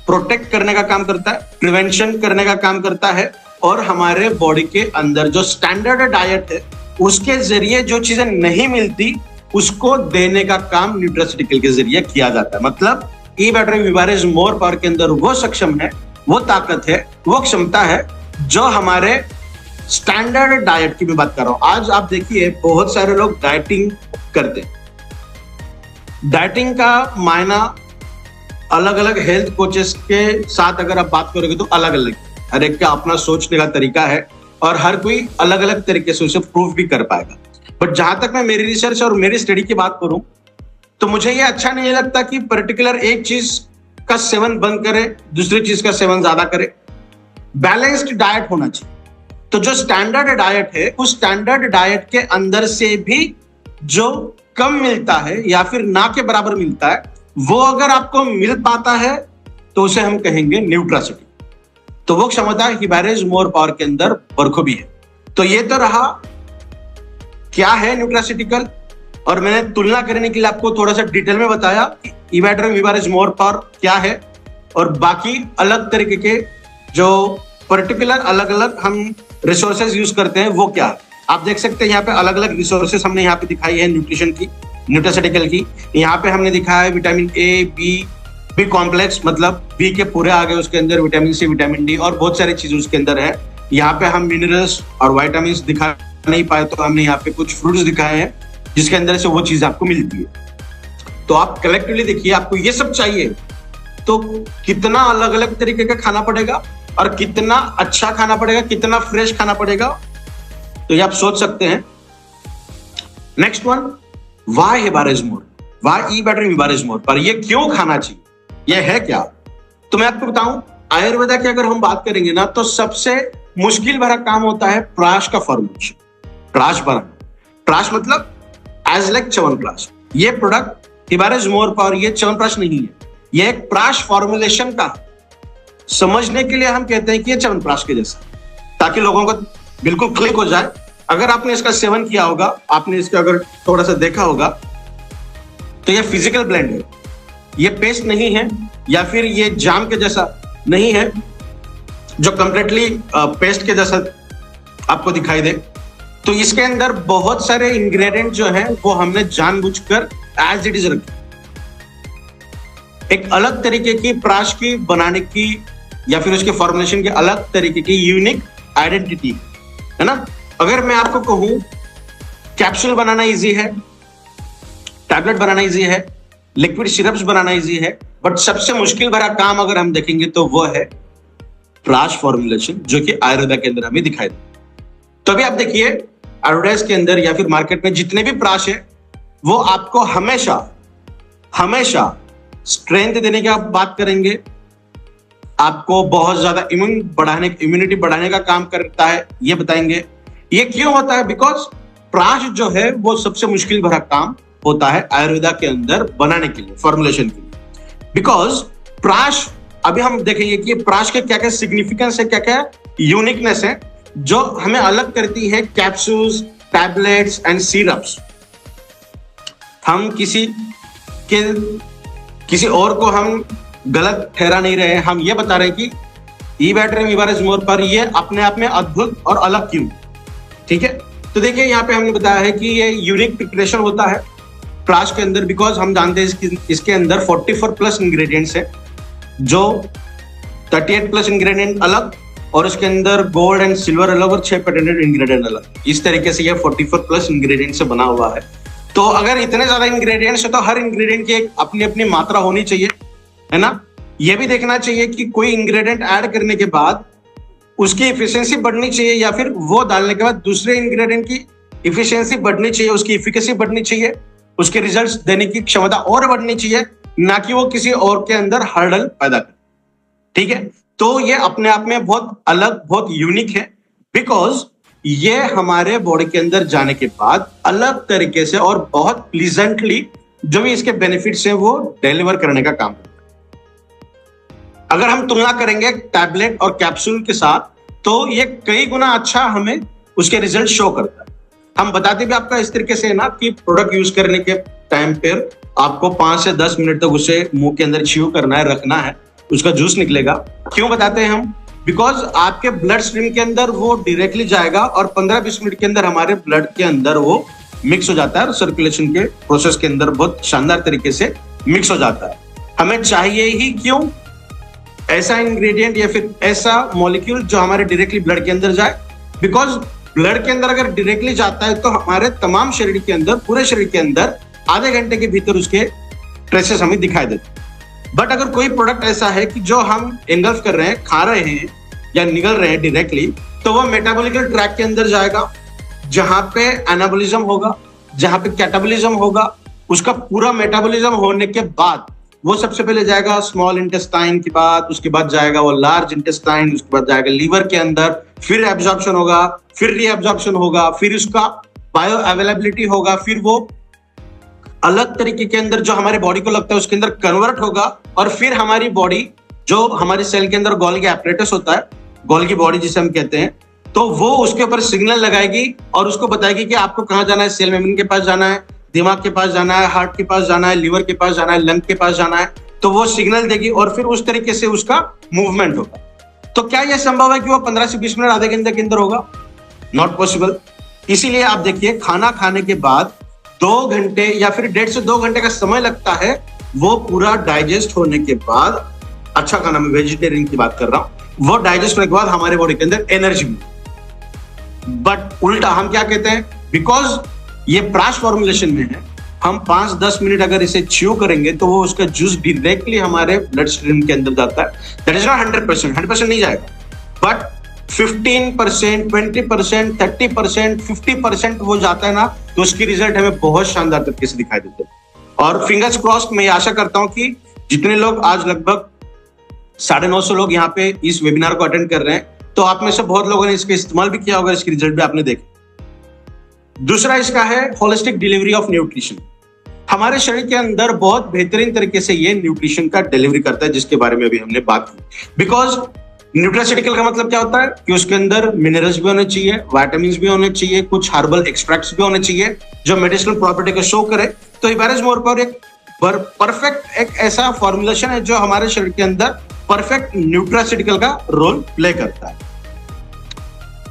प्रोटेक्ट करने का काम करता है, प्रिवेंशन करने का काम करता है, और हमारे बॉडी के अंदर जो स्टैंडर्ड डाइट है उसके जरिए जो चीजें नहीं मिलती उसको देने का काम न्यूट्रास्यूटिकल के जरिए किया जाता है। मतलब ई बैटरी विवारेज मोर पावर के अंदर वो सक्षम है, वो ताकत है, वो क्षमता है जो हमारे स्टैंडर्ड डाइट की मैं बात कर रहा हूं। आज आप देखिए बहुत सारे लोग डाइटिंग करते हैं। डाइटिंग का मायना अलग अलग हेल्थ कोचेस के साथ अगर आप बात करोगे तो अलग अलग, हर एक का अपना सोचने का तरीका है और हर कोई अलग अलग तरीके से उसे प्रूव भी कर पाएगा। बट जहां तक मैं मेरी रिसर्च और मेरी स्टडी की बात करूं तो मुझे ये अच्छा नहीं लगता कि पर्टिकुलर एक चीज का सेवन बंद करे, दूसरी चीज का सेवन ज्यादा करे। बैलेंस्ड डाइट होना चाहिए। तो जो स्टैंडर्ड डाइट है उस स्टैंडर्ड डाइट के अंदर से भी जो कम मिलता है या फिर ना के बराबर मिलता है वो अगर आपको मिल पाता है तो उसे हम कहेंगे न्यूट्रासिटी। तो वो क्षमता हिबारेज मोर पावर के अंदर बरखूबी है। तो ये तो रहा क्या है न्यूट्रास्यूटिकल, और मैंने तुलना करने के लिए आपको थोड़ा सा डिटेल में बताया कि ई बैटरी हिबारेज मोर पावर क्या है और बाकी अलग तरीके के जो पर्टिकुलर अलग अलग हम रिसोर्सेज यूज करते हैं वो क्या है। आप देख सकते हैं यहाँ पे अलग अलग रिसोर्सेज हमने यहाँ पे दिखाई है न्यूट्रिशन की, न्यूट्रास्यूटिकल की। यहाँ पे हमने दिखाया है विटामिन ए, बी कॉम्प्लेक्स, मतलब बी के पूरे आ गए उसके अंदर, विटामिन सी, विटामिन डी और बहुत सारी चीजें उसके अंदर है। यहाँ पे हम मिनरल्स और वाइटामिन दिखा नहीं पाए तो हमने यहाँ पे कुछ फ्रूट्स दिखाए हैं जिसके अंदर से वो चीज आपको मिलती है। तो आप कलेक्टिवली देखिए, आपको ये सब चाहिए तो कितना अलग अलग तरीके का खाना पड़ेगा और कितना अच्छा खाना पड़ेगा, कितना फ्रेश खाना पड़ेगा, तो ये आप सोच सकते हैं। नेक्स्ट वन, वाई हिबारेज मोर, वाई ई बैटरी हिबारेज मोर, पर ये क्यों खाना चाहिए, ये है क्या? तो मैं आपको बताऊं, आयुर्वेदा की अगर हम बात करेंगे ना तो सबसे मुश्किल भरा काम होता है प्राश का फॉर्मुलेशन, प्राश बनाना। प्राश मतलब एज लाइक च्यवनप्राश। ये प्रोडक्ट हिबारेज मोर पावर ये च्यवनप्राश नहीं है, ये एक प्राश फॉर्मुलेशन का, समझने के लिए हम कहते हैं कि ये च्यवनप्राश के जैसा, ताकि लोगों को बिल्कुल क्लिक हो जाए। अगर आपने इसका सेवन किया होगा, आपने इसका अगर थोड़ा सा देखा होगा, तो ये फिजिकल ब्लेंड है, ये पेस्ट नहीं है या फिर ये जाम के जैसा नहीं है जो कंप्लीटली पेस्ट के जैसा आपको दिखाई दे। तो इसके अंदर बहुत सारे इंग्रेडिएंट जो है वो हमने जानबूझकर एज इट इज रखे। एक अलग तरीके की प्राश की बनाने की या फिर उसके फॉर्मुलेशन के अलग तरीके की यूनिक आइडेंटिटी है ना। अगर मैं आपको कहूं कैप्सूल बनाना इजी है, टैबलेट बनाना इजी है, लिक्विड सिरप्स बनाना इजी है, बट सबसे मुश्किल भरा काम अगर हम देखेंगे तो वो है प्राश फॉर्मुलेशन, जो कि आयुर्वेदा के अंदर हमें दिखाई दे। तो अभी आप देखिए एडवर्टाइज के अंदर या फिर मार्केट में जितने भी प्राश है वो आपको हमेशा हमेशा स्ट्रेंथ देने की आप बात करेंगे, आपको बहुत ज्यादा इम्यूनिटी बढ़ाने का काम करता है ये बताएंगे। ये क्यों होता है? बिकॉज प्राश जो है वो सबसे मुश्किल भरा काम होता है आयुर्वेदा के अंदर बनाने के लिए, फॉर्मुलेशन के लिए। बिकॉज प्राश, अभी हम देखेंगे कि प्राश के क्या क्या सिग्निफिकेंस है, क्या क्या यूनिकनेस है जो हमें अलग करती है कैप्सूल्स, टैबलेट्स एंड सिरप्स। हम किसी और को हम गलत ठहरा नहीं रहे, हम ये बता रहे हैं कि ई बैटरी हिबारेज मोर पर ये अपने आप में अद्भुत और अलग क्यों। ठीक है, तो देखिए यहाँ पे हमने बताया है कि ये यूनिक प्रिपरेशन होता है प्राश के अंदर, बिकॉज हम जानते हैं इसके अंदर 44 प्लस इंग्रेडिएंट्स है, जो 38 प्लस इंग्रेडिएंट अलग और उसके अंदर गोल्ड एंड सिल्वर अलग और 6 पेटेंटेड इंग्रेडिएंट अलग। इस तरीके से ये 44 प्लस इंग्रेडिएंट से बना हुआ है। तो अगर इतने ज्यादा इंग्रेडिएंट्स है तो हर इंग्रेडिएंट की एक अपनी अपनी मात्रा होनी चाहिए, है ना। ये भी देखना चाहिए कि कोई इंग्रेडिएंट ऐड करने के बाद उसकी इफिशियंसी बढ़नी चाहिए या फिर वो डालने के बाद दूसरे इंग्रेडिएंट की इफिशियंसी बढ़नी चाहिए, उसकी इफिकेसी बढ़नी चाहिए, उसके रिजल्ट्स देने की क्षमता और बढ़नी चाहिए, ना कि वो किसी और के अंदर हर्डल पैदा करे। ठीक है, तो ये अपने आप में बहुत अलग, बहुत यूनिक है, बिकॉज ये हमारे बॉडी के अंदर जाने के बाद अलग तरीके से और बहुत प्लीजेंटली जो भी इसके बेनिफिट्स हैं वो डिलीवर करने का काम करता है। अगर हम तुलना करेंगे टैबलेट और कैप्सूल के साथ तो ये कई गुना अच्छा हमें उसके रिजल्ट शो करता है। हम बताते भी आपका इस तरीके से ना कि प्रोडक्ट यूज करने के टाइम पर आपको 5 से 10 मिनट तक उसे मुंह के अंदर च्यू करना है, रखना है, उसका जूस निकलेगा। क्यों बताते हैं हम? बिकॉज आपके ब्लड स्ट्रीम के अंदर वो डायरेक्टली जाएगा और 15-20 मिनट के अंदर हमारे ब्लड के अंदर वो मिक्स हो जाता है और सर्कुलेशन के प्रोसेस के अंदर बहुत शानदार तरीके से मिक्स हो जाता है। हमें चाहिए ही क्यों ऐसा इंग्रेडिएंट या फिर ऐसा मॉलिक्यूल जो हमारे डायरेक्टली ब्लड के अंदर जाए? बिकॉज ब्लड के अंदर अगर डायरेक्टली जाता है तो हमारे तमाम शरीर के अंदर, पूरे शरीर के अंदर आधे घंटे के भीतर उसके ट्रेसेस हमें दिखाई देते। बट अगर कोई प्रोडक्ट ऐसा है कि जो हम एंगल्फ कर रहे हैं, खा रहे हैं या निगल रहे हैं डायरेक्टली, तो वो मेटाबॉलिकल ट्रैक के अंदर जाएगा, जहां पे एनाबॉलिज्म होगा, जहां पे कैटाबॉलिज्म होगा। उसका पूरा मेटाबॉलिज्म होने के बाद वो सबसे पहले जाएगा स्मॉल इंटेस्टाइन के बाद, उसके बाद जाएगा वो लार्ज इंटेस्टाइन, उसके बाद जाएगा लीवर के अंदर, फिर एब्जॉर्प्शन होगा, फिर रीएब्जॉर्प्शन होगा, फिर उसका बायो अवेलेबिलिटी होगा, फिर वो अलग तरीके के अंदर जो हमारे बॉडी को लगता है उसके अंदर कन्वर्ट होगा, और फिर हमारी बॉडी जो हमारी सेल के अंदर गोल्गी एपरेटस होता है, गोल्गी बॉडी जिसे हम कहते हैं, तो वो उसके ऊपर सिग्नल लगाएगी और उसको बताएगी कि आपको कहां जाना है। सेल मेम्ब्रेन के पास जाना है, दिमाग के पास जाना है, हार्ट के पास जाना है, लिवर के पास जाना है, लंग के पास जाना है। तो वो सिग्नल देगी और फिर उस तरीके से उसका मूवमेंट होगा। तो क्या यह संभव है कि वो 15 से 20 मिनट आधे घंटे के अंदर होगा? Not possible. इसीलिए आप देखिए, खाना खाने के बाद 2 घंटे या फिर 1.5 से 2 घंटे का समय लगता है वो पूरा डाइजेस्ट होने के बाद। अच्छा खाना, मैं वेजिटेरियन की बात कर रहा हूं, वो डाइजेस्ट होने के बाद हमारे बॉडी के अंदर एनर्जी मिलती है। बट उल्टा हम क्या कहते हैं, बिकॉज ये प्राश फॉर्मुलेशन में है, हम 5-10 मिनट अगर इसे च्यू करेंगे तो वो उसका जूस डायरेक्टली हमारे ब्लड स्ट्रीम के अंदर जाता है। दैट इज नॉट 100% नहीं जाएगा, बट 15%, 20%, 30%, 50% वो जाता है ना, तो उसकी रिजल्ट हमें बहुत शानदार तरीके से दिखाई देते हैं। और फिंगर्स क्रॉस्ड, मैं आशा करता हूं कि जितने लोग आज लगभग 950 लोग यहाँ पे इस वेबिनार को अटेंड कर रहे हैं, तो आप में से बहुत लोगों ने इसका इस्तेमाल भी किया होगा, इसकी रिजल्ट भी आपने देखे। दूसरा इसका है होलिस्टिक डिलीवरी ऑफ न्यूट्रिशन। हमारे शरीर के अंदर बहुत बेहतरीन तरीके से ये न्यूट्रिशन का डिलीवरी करता है, जिसके बारे में अभी हमने बात की। बिकॉज न्यूट्रास्यूटिकल का मतलब क्या होता है कि उसके अंदर मिनरल्स भी होने चाहिए, विटामिन्स भी होने चाहिए, कुछ हर्बल एक्सट्रैक्ट्स भी होने चाहिए जो मेडिसिनल प्रॉपर्टी को शो करे। तो इबारिज मोरपावर एक परफेक्ट एक ऐसा फॉर्मुलेशन है जो हमारे शरीर के अंदर परफेक्ट न्यूट्रास्यूटिकल का रोल प्ले करता है।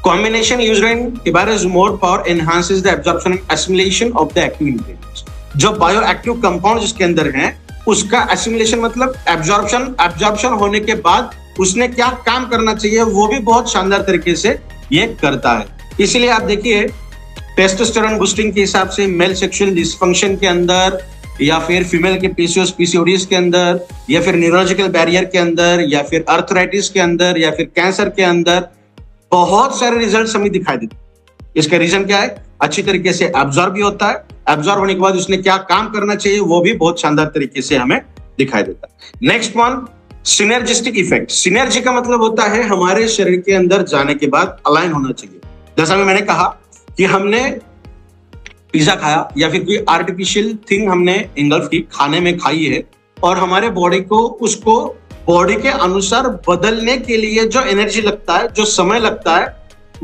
Combination used in Ibarra's morepower enhances the absorption and assimilation of the active ingredients. जो बायोएक्टिव कंपाउंड जिसके अंदर हैं, उसका एसिमिलेशन मतलब एब्जॉर्प्शन होने के बाद उसने क्या काम करना चाहिए वो भी बहुत शानदार तरीके से ये करता है। इसीलिए आप देखिए, टेस्टोस्टेरोन बूस्टिंग के हिसाब से मेल सेक्सुअल डिसफंक्शन के अंदर, या फिर फीमेल के पीसीओएस पीसीओडीज के अंदर, या फिर न्यूरोलॉजिकल बैरियर के अंदर, या फिर अर्थराइटिस के अंदर, या फिर कैंसर के अंदर बहुत सारे रिजल्ट्स हमें दिखाई देते हैं। इसका रीजन क्या है? अच्छी तरीके से एब्जॉर्ब भी होता है, एब्जॉर्ब होने के बाद उसने क्या काम करना चाहिए वो भी बहुत शानदार तरीके से हमें दिखाई देता है। Next one, synergistic effect. Synergy का मतलब होता है हमारे शरीर के अंदर जाने के बाद अलाइन होना चाहिए। जैसा कि मैंने कहा कि हमने पिज्जा खाया या फिर कोई आर्टिफिशियल थिंग हमने एंगल्फ की, खाने में खाई है, और हमारे बॉडी को उसको बॉडी के अनुसार बदलने के लिए जो एनर्जी लगता है, जो समय लगता है,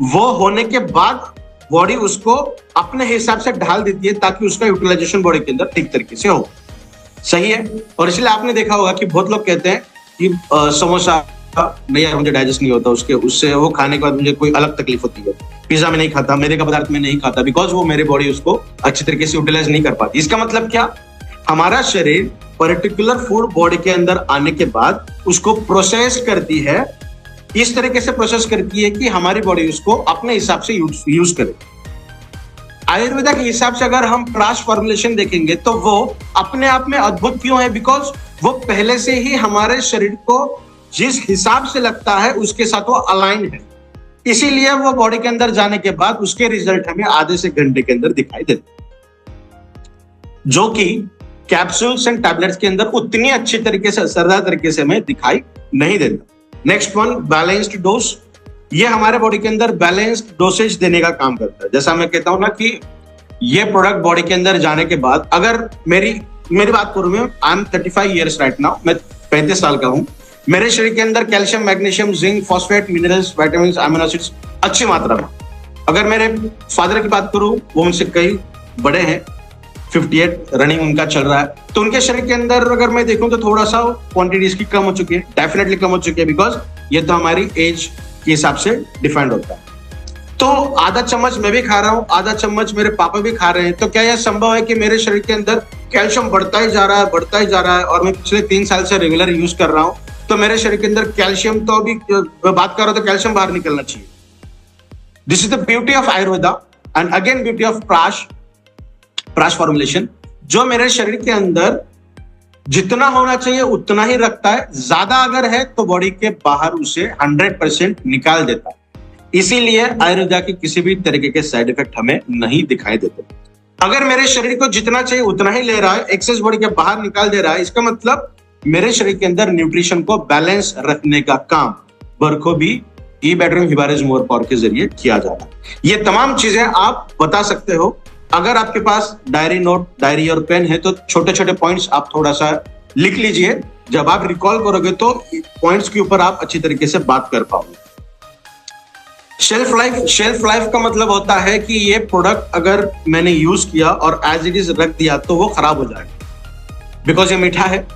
वो होने के बाद बॉडी उसको अपने हिसाब से ढाल देती है ताकि उसका यूटिलाइजेशन बॉडी के अंदर ठीक तरीके से हो। सही है। और इसलिए आपने देखा होगा कि बहुत लोग कहते हैं कि समोसा नहीं यार मुझे डाइजेस्ट नहीं होता, उससे वो खाने के बाद मुझे कोई अलग तकलीफ होती है, पिज्जा में नहीं खाता, मैदे का पदार्थ में नहीं खाता, बिकॉज वो मेरे बॉडी उसको अच्छी तरीके से यूटिलाइज नहीं कर पाती। इसका मतलब क्या? हमारा शरीर पर्टिकुलर फूड बॉडी के अंदर आने के बाद उसको प्रोसेस करती है, इस तरीके से प्रोसेस करती है कि हमारी बॉडी उसको अपने हिसाब से यूज करे। आयुर्वेदा के हिसाब से अगर हम प्राश फॉर्मुलेशन देखेंगे तो वो अपने आप में अद्भुत क्यों है? बिकॉज वो पहले से ही हमारे शरीर को जिस हिसाब से लगता है उसके साथ वो अलाइन है, इसीलिए वो बॉडी के अंदर जाने के बाद उसके रिजल्ट हमें आधे से घंटे के अंदर दिखाई देते, जो कि कैप्सूल्स एंड टैबलेट्स के अंदर उतनी अच्छी तरीके से, असरदार तरीके से हमें दिखाई नहीं देता। Next one, balanced dose. ये हमारे बॉडी के अंदर बैलेंस्ड डोसेज देने का काम करता है। जैसा मैं कहता हूं ना कि ये प्रोडक्ट बॉडी के अंदर जाने के बाद, अगर मेरी बात करूं, मैं I am 35 years right now, मैं 35 साल का हूं। मेरे शरीर के अंदर calcium, magnesium, zinc, phosphate, minerals, vitamin, amino acids अच्छी मात्रा में। अगर मेरे फादर की बात करूं, वो मुझसे कई बड़े हैं, 58 रनिंग उनका चल रहा है, तो उनके शरीर के अंदर अगर मैं देखूं तो थोड़ा सा क्वांटिटी इसकी कम हो चुकी है, डेफिनेटली कम हो चुकी है, बिकॉज ये तो हमारी एज के हिसाब से डिफाइंड होता है। तो आधा चम्मच मैं भी खा रहा हूं, आधा चम्मच मेरे पापा भी खा रहे हैं, तो क्या यह संभव है कि मेरे शरीर के अंदर कैल्शियम बढ़ता ही जा रहा है, बढ़ता ही जा रहा है, और मैं पिछले 3 साल से रेगुलर यूज कर रहा हूं, तो मेरे शरीर के अंदर कैल्शियम, तो अभी बात कर रहा हूं तो कैल्शियम बाहर निकलना चाहिए। This is the beauty of Ayurveda and again beauty of प्राश फॉर्मुलेशन, जो मेरे शरीर के अंदर जितना होना चाहिए उतना ही रखता है, ज्यादा अगर है तो बॉडी के बाहर उसे 100% निकाल देता है। इसीलिए आयुर्वेदा के किसी भी तरीके के साइड इफेक्ट हमें नहीं दिखाई देते। अगर मेरे शरीर को जितना चाहिए उतना ही ले रहा है, एक्सेस बॉडी के बाहर निकाल दे रहा है, इसका मतलब मेरे शरीर के अंदर न्यूट्रिशन को बैलेंस रखने का काम बरखोबी ईबैटरियम हिबारेज मोर पावर के जरिए किया जा रहा है। ये तमाम चीजें आप बता सकते हो। अगर आपके पास डायरी नोट, डायरी और पेन है तो छोटे छोटे पॉइंट्स आप थोड़ा सा लिख लीजिए, जब आप रिकॉल करोगे तो पॉइंट्स के ऊपर आप अच्छी तरीके से बात कर पाओगे। शेल्फ लाइफ का मतलब होता है कि ये प्रोडक्ट अगर मैंने यूज किया और एज इट इज रख दिया तो वो खराब हो जाएगा, बिकॉज ये मीठा है।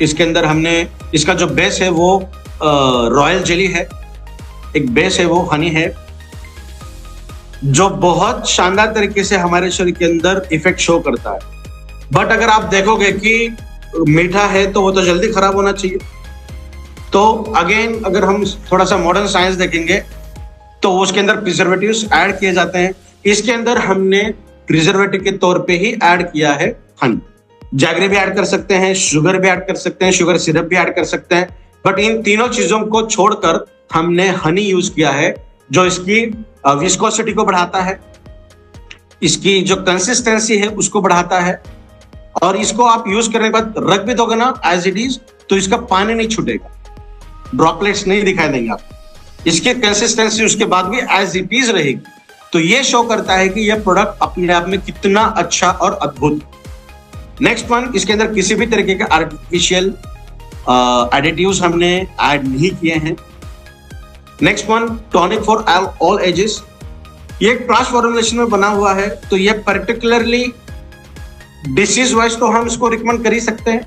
इसके अंदर हमने इसका जो बेस है वो रॉयल जेली है, एक बेस है वो हनी है, जो बहुत शानदार तरीके से हमारे शरीर के अंदर इफेक्ट शो करता है। बट अगर आप देखोगे कि मीठा है तो वो तो जल्दी खराब होना चाहिए। तो अगेन अगर हम थोड़ा सा मॉडर्न साइंस देखेंगे तो उसके अंदर प्रिजर्वेटिव्स ऐड किए जाते हैं। इसके अंदर हमने प्रिजर्वेटिव के तौर पे ही ऐड किया है हनी। जैगरी भी ऐड कर सकते हैं, शुगर भी ऐड कर सकते हैं, शुगर सिरप भी ऐड कर सकते हैं, बट इन तीनों चीजों को छोड़कर हमने हनी यूज किया है, जो इसकी विस्कोसिटी को बढ़ाता है, इसकी जो कंसिस्टेंसी है उसको बढ़ाता है, और इसको आप यूज करने के बाद रख भी दोगे ना एज इट इज तो इसका पानी नहीं छूटेगा, ड्रॉपलेट्स नहीं दिखाई देंगे आपको, इसकी कंसिस्टेंसी उसके बाद भी एज इट इज रहेगी। तो ये शो करता है कि यह प्रोडक्ट अपने आप में कितना अच्छा और अद्भुत। नेक्स्ट वन, इसके अंदर किसी भी तरीके के आर्टिफिशियल एडिटिव्स हमने ऐड नहीं किए हैं। Next one, tonic for all ages. ये एक प्राश फॉर्मुलेशन में बना हुआ है, तो ये पर्टिकुलरली डिसीज वाइज तो हम इसको रिकमेंड कर ही सकते हैं,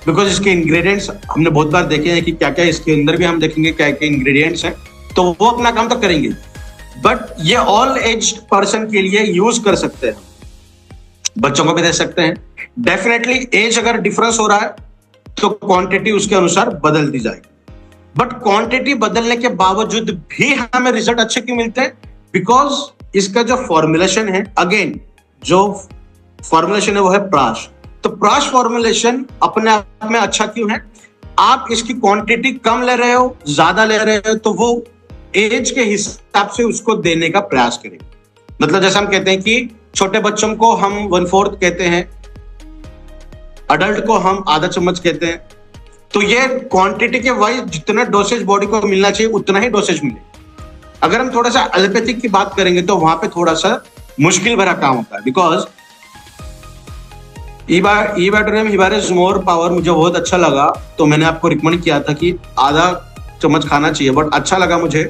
बिकॉज इसके इंग्रेडिएंट्स हमने बहुत बार देखे हैं कि क्या क्या इसके अंदर भी हम देखेंगे क्या क्या इंग्रेडिएंट्स हैं, तो वो अपना काम तो करेंगे। बट ये ऑल एज पर्सन के लिए यूज कर सकते हैं, बच्चों को भी दे सकते हैं। डेफिनेटली एज अगर डिफरेंस हो रहा है तो क्वांटिटी उसके अनुसार बदल दी जाएगी, बट क्वांटिटी बदलने के बावजूद भी हमें रिजल्ट अच्छे क्यों मिलते हैं? बिकॉज इसका जो फॉर्मुलेशन है, अगेन जो फॉर्मुलेशन है वो है प्राश। तो प्राश फॉर्मुलेशन अपने आप में अच्छा क्यों है? आप इसकी क्वांटिटी कम ले रहे हो, ज्यादा ले रहे हो, तो वो एज के हिसाब से उसको देने का प्रयास करें। मतलब जैसे हम कहते हैं कि छोटे बच्चों को हम 1/4 कहते हैं, अडल्ट को हम आधा चम्मच कहते हैं, तो ये क्वांटिटी के वाइज जितना डोसेज बॉडी को मिलना चाहिए उतना ही डोसेज मिले। अगर हम थोड़ा सा एलोपैथिक की बात करेंगे तो वहां पे थोड़ा सा मुश्किल भरा काम होता है, बिकॉज ईबैटरियम हिबारेज मोर पावर मुझे बहुत अच्छा लगा, तो मैंने आपको रिकमेंड किया था कि आधा चम्मच खाना चाहिए, बट अच्छा लगा मुझे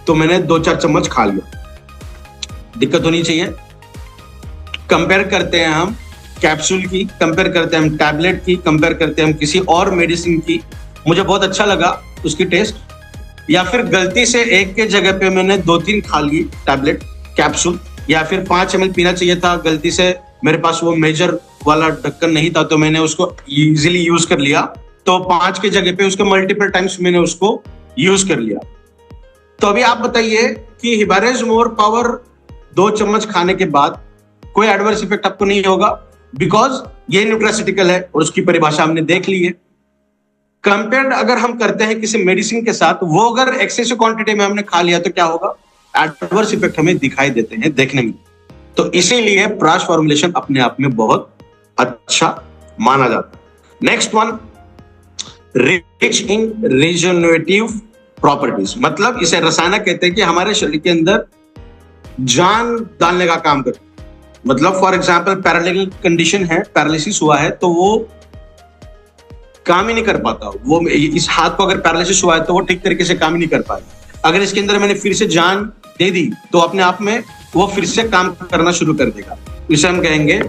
तो मैंने 2-4 चम्मच खा लिया। दिक्कत होनी चाहिए। कंपेयर करते हैं हम कैप्सूल की, कंपेयर करते हैं हम टैबलेट की, कंपेयर करते हैं हम किसी और मेडिसिन की, मुझे बहुत अच्छा लगा उसकी टेस्ट। या फिर गलती से एक के जगह पे मैंने 2-3 खा ली टैबलेट कैप्सूल, या फिर 5 ml पीना चाहिए था, गलती से मेरे पास वो मेजर वाला ढक्कन नहीं था तो मैंने उसको इजीली यूज कर लिया, तो 5 के जगह पे उसके मल्टीपल टाइम्स मैंने उसको यूज कर लिया। तो अभी आप बताइए कि हिबारेज मोर पावर 2 चम्मच खाने के बाद कोई एडवर्स इफेक्ट आपको नहीं होगा, बिकॉज ये न्यूट्रास्यूटिकल है और उसकी परिभाषा हमने देख ली है। कंपेयर अगर हम करते हैं किसी मेडिसिन के साथ, वो अगर एक्सेसिव क्वांटिटी में हमने खा लिया तो क्या होगा? एडवर्स इफेक्ट हमें दिखाई देते हैं देखने में। तो इसीलिए प्राश फॉर्मुलेशन अपने आप में बहुत अच्छा माना जाता है। Next one, rich in regenerative properties, मतलब इसे रसायन कहते हैं कि हमारे शरीर के अंदर जान डालने का काम करते हैं। मतलब फॉर एग्जांपल पैरालिटिक कंडीशन है, पैरालिसिस हुआ है, तो वो काम ही नहीं कर पाता। वो इस हाथ को अगर पैरालिसिस हुआ है तो वो ठीक तरीके से काम ही नहीं कर पाएगा। अगर इसके अंदर मैंने फिर से जान दे दी तो अपने आप में वो फिर से काम करना शुरू कर देगा। इसे हम कहेंगे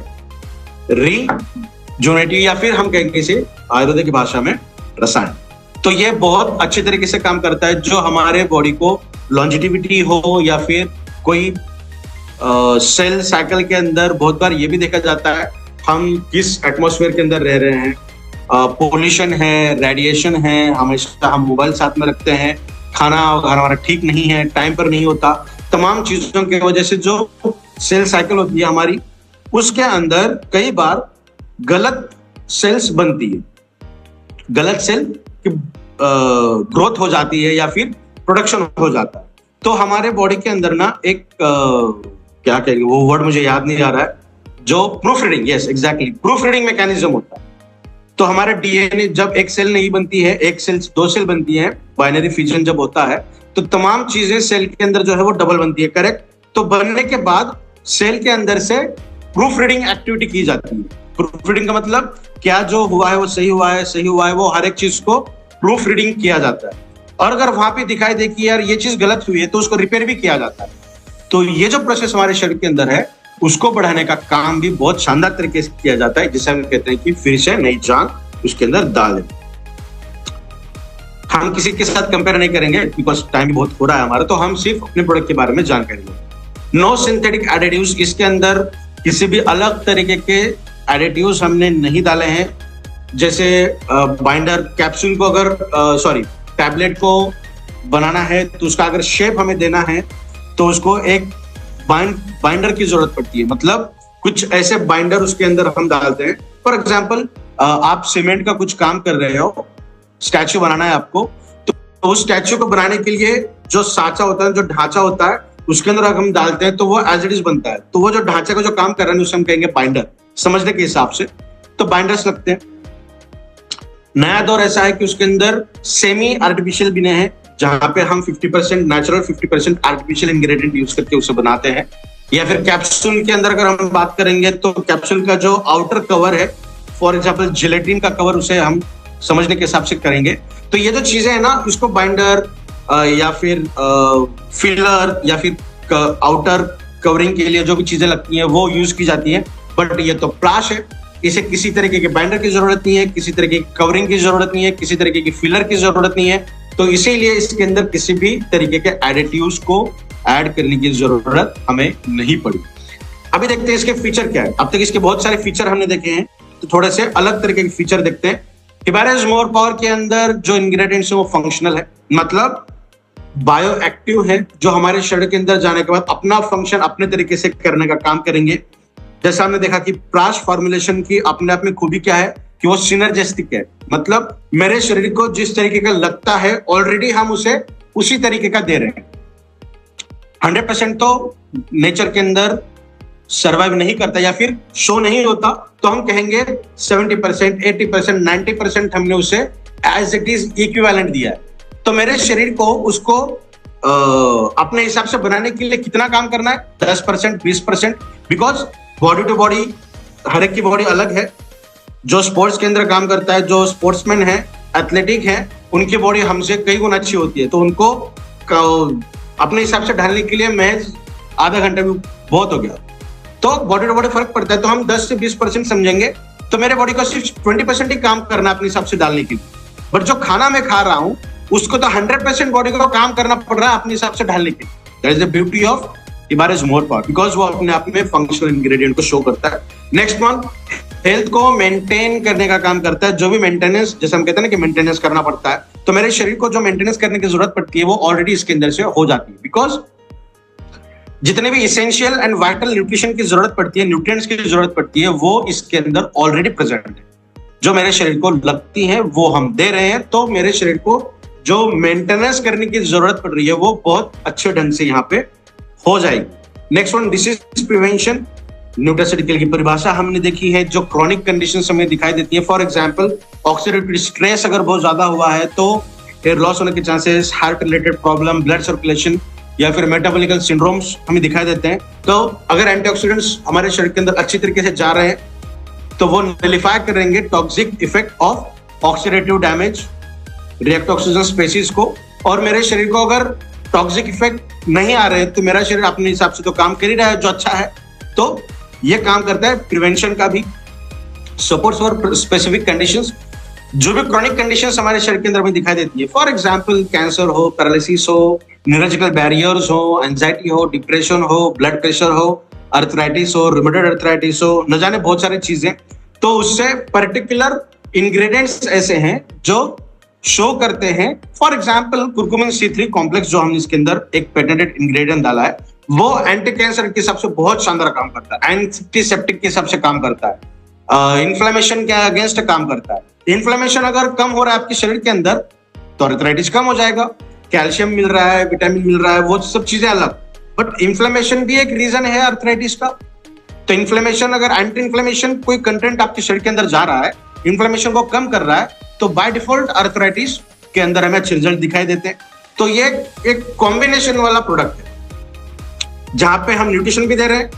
रीजुनेटिव, या फिर हम कहेंगे इसे आयुर्वेद की भाषा में रसायन। तो ये बहुत अच्छे तरीके से काम करता है, जो हमारे बॉडी को लॉन्जिटिविटी हो या फिर कोई सेल साइकिल के अंदर बहुत बार ये भी देखा जाता है हम किस एटमॉस्फेयर के अंदर रह रहे हैं, पोल्यूशन है, रेडिएशन है, हमेशा हम मोबाइल साथ में रखते हैं, खाना हमारा ठीक नहीं है, टाइम पर नहीं होता, तमाम चीजों की वजह से जो सेल साइकिल होती है हमारी, उसके अंदर कई बार गलत सेल्स बनती है, गलत सेल की ग्रोथ हो जाती है या फिर प्रोडक्शन हो जाता है। तो हमारे बॉडी के अंदर ना एक क्या कहेंगे, वो वर्ड मुझे याद नहीं आ रहा है, जो proof reading, yes exactly, proof reading mechanism होता है। तो हमारे डीएनए जब एक सेल नहीं बनती है, एक सेल दो सेल बनती है, बाइनरी फिजन जब होता है, तो तमाम चीजें सेल के अंदर जो है वो डबल बनती है, करेक्ट। तो बनने के बाद सेल के अंदर से प्रूफ रीडिंग एक्टिविटी की जाती है। प्रूफ रीडिंग का मतलब क्या जो हुआ है वो सही हुआ है, सही हुआ है, वो हर एक चीज को प्रूफ रीडिंग किया जाता है। और अगर वहां पे दिखाई दे कि यार ये चीज गलत हुई है तो उसको रिपेयर भी किया जाता है। तो ये जो प्रोसेस हमारे शरीर के अंदर है उसको बढ़ाने का काम भी बहुत शानदार तरीके से किया जाता है, जिसे हम कहते हैं कि फिर से नई जान उसके अंदर डाल दें। हम किसी के साथ कंपेयर नहीं करेंगे बिकॉज टाइम भी बहुत हो रहा है हमारा, तो हम सिर्फ अपने प्रोडक्ट के बारे में जानकारी लेंगे। नो सिंथेटिक एडिटिव्स, इसके अंदर किसी भी अलग तरीके के एडिटिव्स हमने नहीं डाले हैं। जैसे बाइंडर कैप्सूल को अगर टैबलेट को बनाना है तो उसका अगर शेप हमें देना है तो उसको एक बाइंडर की जरूरत पड़ती है, मतलब कुछ ऐसे बाइंडर उसके अंदर हम डालते हैं। फॉर एग्जाम्पल आप सीमेंट का कुछ काम कर रहे हो, स्टैचू बनाना है आपको, तो उस स्टैचू को बनाने के लिए जो साँचा होता है, जो ढांचा होता है, उसके अंदर अगर हम डालते हैं तो वो एज इट इज बनता है। तो वो जो ढांचे का जो काम कर रहे हैं उसे हम कहेंगे बाइंडर, समझने के हिसाब से। तो बाइंडर्स लगते हैं। नया दौर ऐसा है कि उसके अंदर सेमी आर्टिफिशियल बिने हैं, जहां पे हम 50% नेचुरल 50% आर्टिफिशियल इंग्रेडिएंट यूज करके उसे बनाते हैं। या फिर कैप्सूल के अंदर अगर हम बात करेंगे तो कैप्सूल का जो आउटर कवर है, फॉर एग्जाम्पल जिलेटिन का कवर, उसे हम समझने के हिसाब से करेंगे। तो ये जो चीजें है ना, इसको बाइंडर या फिर फिलर या फिर आउटर कवरिंग के लिए जो भी चीजें लगती हैं वो यूज की जाती है। बट ये तो प्लाश है, इसे किसी तरीके के बाइंडर की जरूरत नहीं है, किसी तरीके की कवरिंग की जरूरत नहीं है, किसी तरीके की फिलर की जरूरत नहीं है। तो इसीलिए इसके अंदर किसी भी तरीके के एडिटिव्स को ऐड करने की जरूरत हमें नहीं पड़ी। अभी देखते हैं इसके फीचर क्या है। अब तक इसके बहुत सारे फीचर हमने देखे हैं, तो थोड़े से अलग तरीके के फीचर देखते हैं। हिबारिस मोर पावर के अंदर जो इंग्रेडिएंट्स है वो फंक्शनल है, मतलब बायो एक्टिव है, जो हमारे शरीर के अंदर जाने के बाद अपना फंक्शन अपने तरीके से करने का काम करेंगे। जैसा हमने देखा कि प्राश फॉर्मुलेशन की अपने आप में खूबी क्या है कि वो सिनर्जिस्टिक है, मतलब मेरे शरीर को जिस तरीके का लगता है ऑलरेडी हम उसे उसी तरीके का दे रहे हैं। 100% तो नेचर के अंदर सर्वाइव नहीं करता या फिर शो नहीं होता, तो हम कहेंगे 70%, 80%, 90% हमने उसे एज इट इज इक्विवेलेंट दिया है। तो मेरे शरीर को उसको अपने हिसाब से बनाने के लिए कितना काम करना है, 10%, 20%, बिकॉज बॉडी टू बॉडी हर एक की बॉडी अलग है। जो स्पोर्ट्स के अंदर काम करता है, जो स्पोर्ट्समैन है, एथलेटिक है, उनकी बॉडी हमसे कई गुना अच्छी होती है, तो उनको अपने हिसाब से ढालने के लिए महज आधा घंटा भी बहुत हो गया। तो बॉडी टू बॉडी फर्क पड़ता है, तो हम 10 से 20% समझेंगे। तो मेरे बॉडी को सिर्फ 20% ही काम करना अपने हिसाब से डालने के लिए, बट जो खाना मैं खा रहा हूँ उसको तो 100% बॉडी को काम करना पड़ रहा है अपने हिसाब से ढालने के लिए। That is the beauty of हिबारिस मोर पावर, बिकॉज वो अपने आप में फंक्शनल इंग्रेडिएंट को शो करता है। नेक्स्ट वन, हेल्थ को मेंटेन करने का काम करता है। जो भी मेंटेनेंस, जैसे हम कहते हैं ना कि मेंटेनेंस करना पड़ता है, तो मेरे शरीर को जो मेंटेनेंस करने की जरूरत पड़ती है वो ऑलरेडी इसके अंदर से हो जाती है, बिकॉज जितने भी इसेंशियल एंड वाइटल न्यूट्रिशन की जरूरत पड़ती है, न्यूट्रिएंट्स की जरूरत पड़ती है, वो इसके अंदर ऑलरेडी प्रेजेंट है। जो मेरे शरीर को लगती है वो हम दे रहे हैं, तो मेरे शरीर को जो मेंटेनेंस करने की जरूरत पड़ रही है वो बहुत अच्छे ढंग से यहाँ पे हो जाएगी। Next one, disease prevention. Nutraceutical की परिभाषा हमने देखी है, जो क्रॉनिक कंडीशंस हमें दिखाई देती है। फॉर एग्जांपल, ऑक्सीडेटिव स्ट्रेस अगर बहुत ज्यादा हुआ है तो हेयर लॉस होने के chances, heart related problem, blood circulation या फिर मेटाबॉलिकल सिंड्रोम्स हमें दिखाई देते हैं। तो अगर एंटीऑक्सीडेंट्स हमारे शरीर के अंदर अच्छी तरीके से जा रहे हैं तो वो नलिफाई करेंगे toxic effect of oxidative damage, reactive oxygen species को। और मेरे शरीर को अगर टॉक्सिक इफेक्ट नहीं आ रहे तो मेरा शरीर अपने हिसाब से तो काम कर ही रहा है जो अच्छा है, तो ये काम करता है प्रिवेंशन का भी। सपोर्ट्स फॉर स्पेसिफिक कंडीशंस, जो भी क्रॉनिक कंडीशंस हमारे शरीर के अंदर में दिखाई देती है, फॉर एग्जांपल कैंसर हो, पैरालिसिस हो, न्यूरोलॉजिकल बैरियर्स हो, एंजाइटी हो, डिप्रेशन हो, ब्लड प्रेशर हो, अर्थराइटिस हो, रूमेटॉइड अर्थराइटिस हो, न जाने बहुत सारी चीजें। तो उससे पर्टिकुलर इंग्रेडिएंट्स ऐसे हैं जो शो करते हैं, for example curcumin C3 complex जो हमने इसके अंदर एक पेटेंटेड इंग्रेडिएंट डाला है, वो एंटी कैंसर के हिसाब से बहुत शानदार काम करता है, एंटीसेप्टिक के हिसाब से काम करता है, इन्फ्लेमेशन के अगेंस्ट काम करता है। इन्फ्लेमेशन अगर कम हो रहा है आपके शरीर के अंदर तो अर्थराइटिस कम हो जाएगा, कैल्शियम मिल रहा है, विटामिन मिल रहा है, वो सब चीजें अलग, बट इन्फ्लेमेशन भी एक रीजन है अर्थराइटिस का। तो इन्फ्लेमेशन, अगर एंटी इन्फ्लेमेशन कोई कंटेंट आपके शरीर के अंदर जा रहा है, इन्फ्लेमेशन को कम कर रहा है, तो बाय डिफॉल्ट अर्थराइटिस के अंदर हमें अच्छे रिजल्ट दिखाई देते हैं। तो ये एक कॉम्बिनेशन वाला प्रोडक्ट है जहां पे हम न्यूट्रिशन भी दे रहे हैं,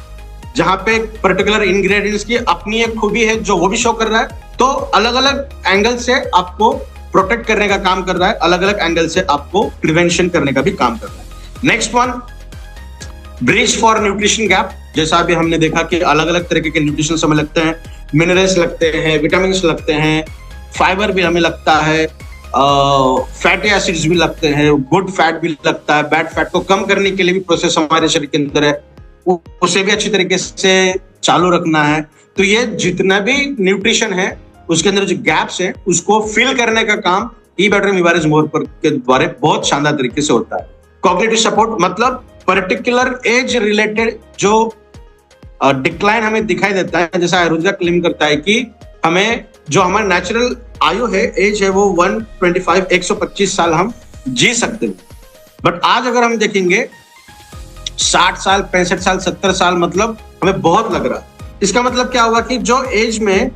जहां पे पर्टिकुलर इंग्रेडिएंट्स की अपनी एक खूबी है जो वो भी शो कर रहा है। तो अलग अलग एंगल से आपको प्रोटेक्ट करने का काम कर रहा है, अलग अलग एंगल से आपको प्रिवेंशन करने का भी काम कर रहा है। Next one, bridge for nutrition gap. जैसा अभी हमने देखा कि अलग अलग तरीके के न्यूट्रिशन हमें लगते हैं, मिनरल्स लगते हैं, विटामिन लगते हैं, फाइबर भी हमें लगता है, फैटी एसिड्स भी लगते हैं, गुड फैट भी लगता है। बैड फैट को कम करने के लिए भी प्रोसेस हमारे शरीर के अंदर है, उसे भी अच्छी तरीके से चालू रखना है। तो ये जितना भी न्यूट्रिशन है उसके अंदर जो गैप्स है उसको फिल करने का काम ई बैटरी मिवारिज मोर पर के द्वारा बहुत शानदार तरीके से होता है। कॉग्निटिव सपोर्ट मतलब पर्टिकुलर एज रिलेटेड जो डिक्लाइन हमें दिखाई देता है, जैसा आयुर्वेदा क्लेम करता है कि हमें जो हमारा नेचुरल आयु है, एज है, वो 125 साल हम जी सकते हैं। बट आज अगर हम देखेंगे 60 साल, 65 साल, 70 साल, मतलब हमें बहुत लग रहा है। इसका मतलब क्या होगा कि जो एज में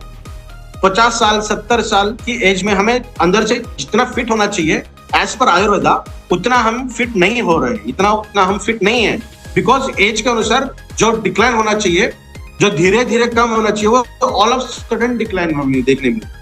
50 साल, 70 साल की एज में हमें अंदर से जितना फिट होना चाहिए एज पर आयुर्वेदा, उतना हम फिट नहीं हो रहे, उतना हम फिट नहीं है। बिकॉज एज के अनुसार जो डिक्लाइन होना चाहिए, जो धीरे धीरे कम होना चाहिए, वो ऑल ऑफ सडन डिक्लाइन हमें देखने मिले।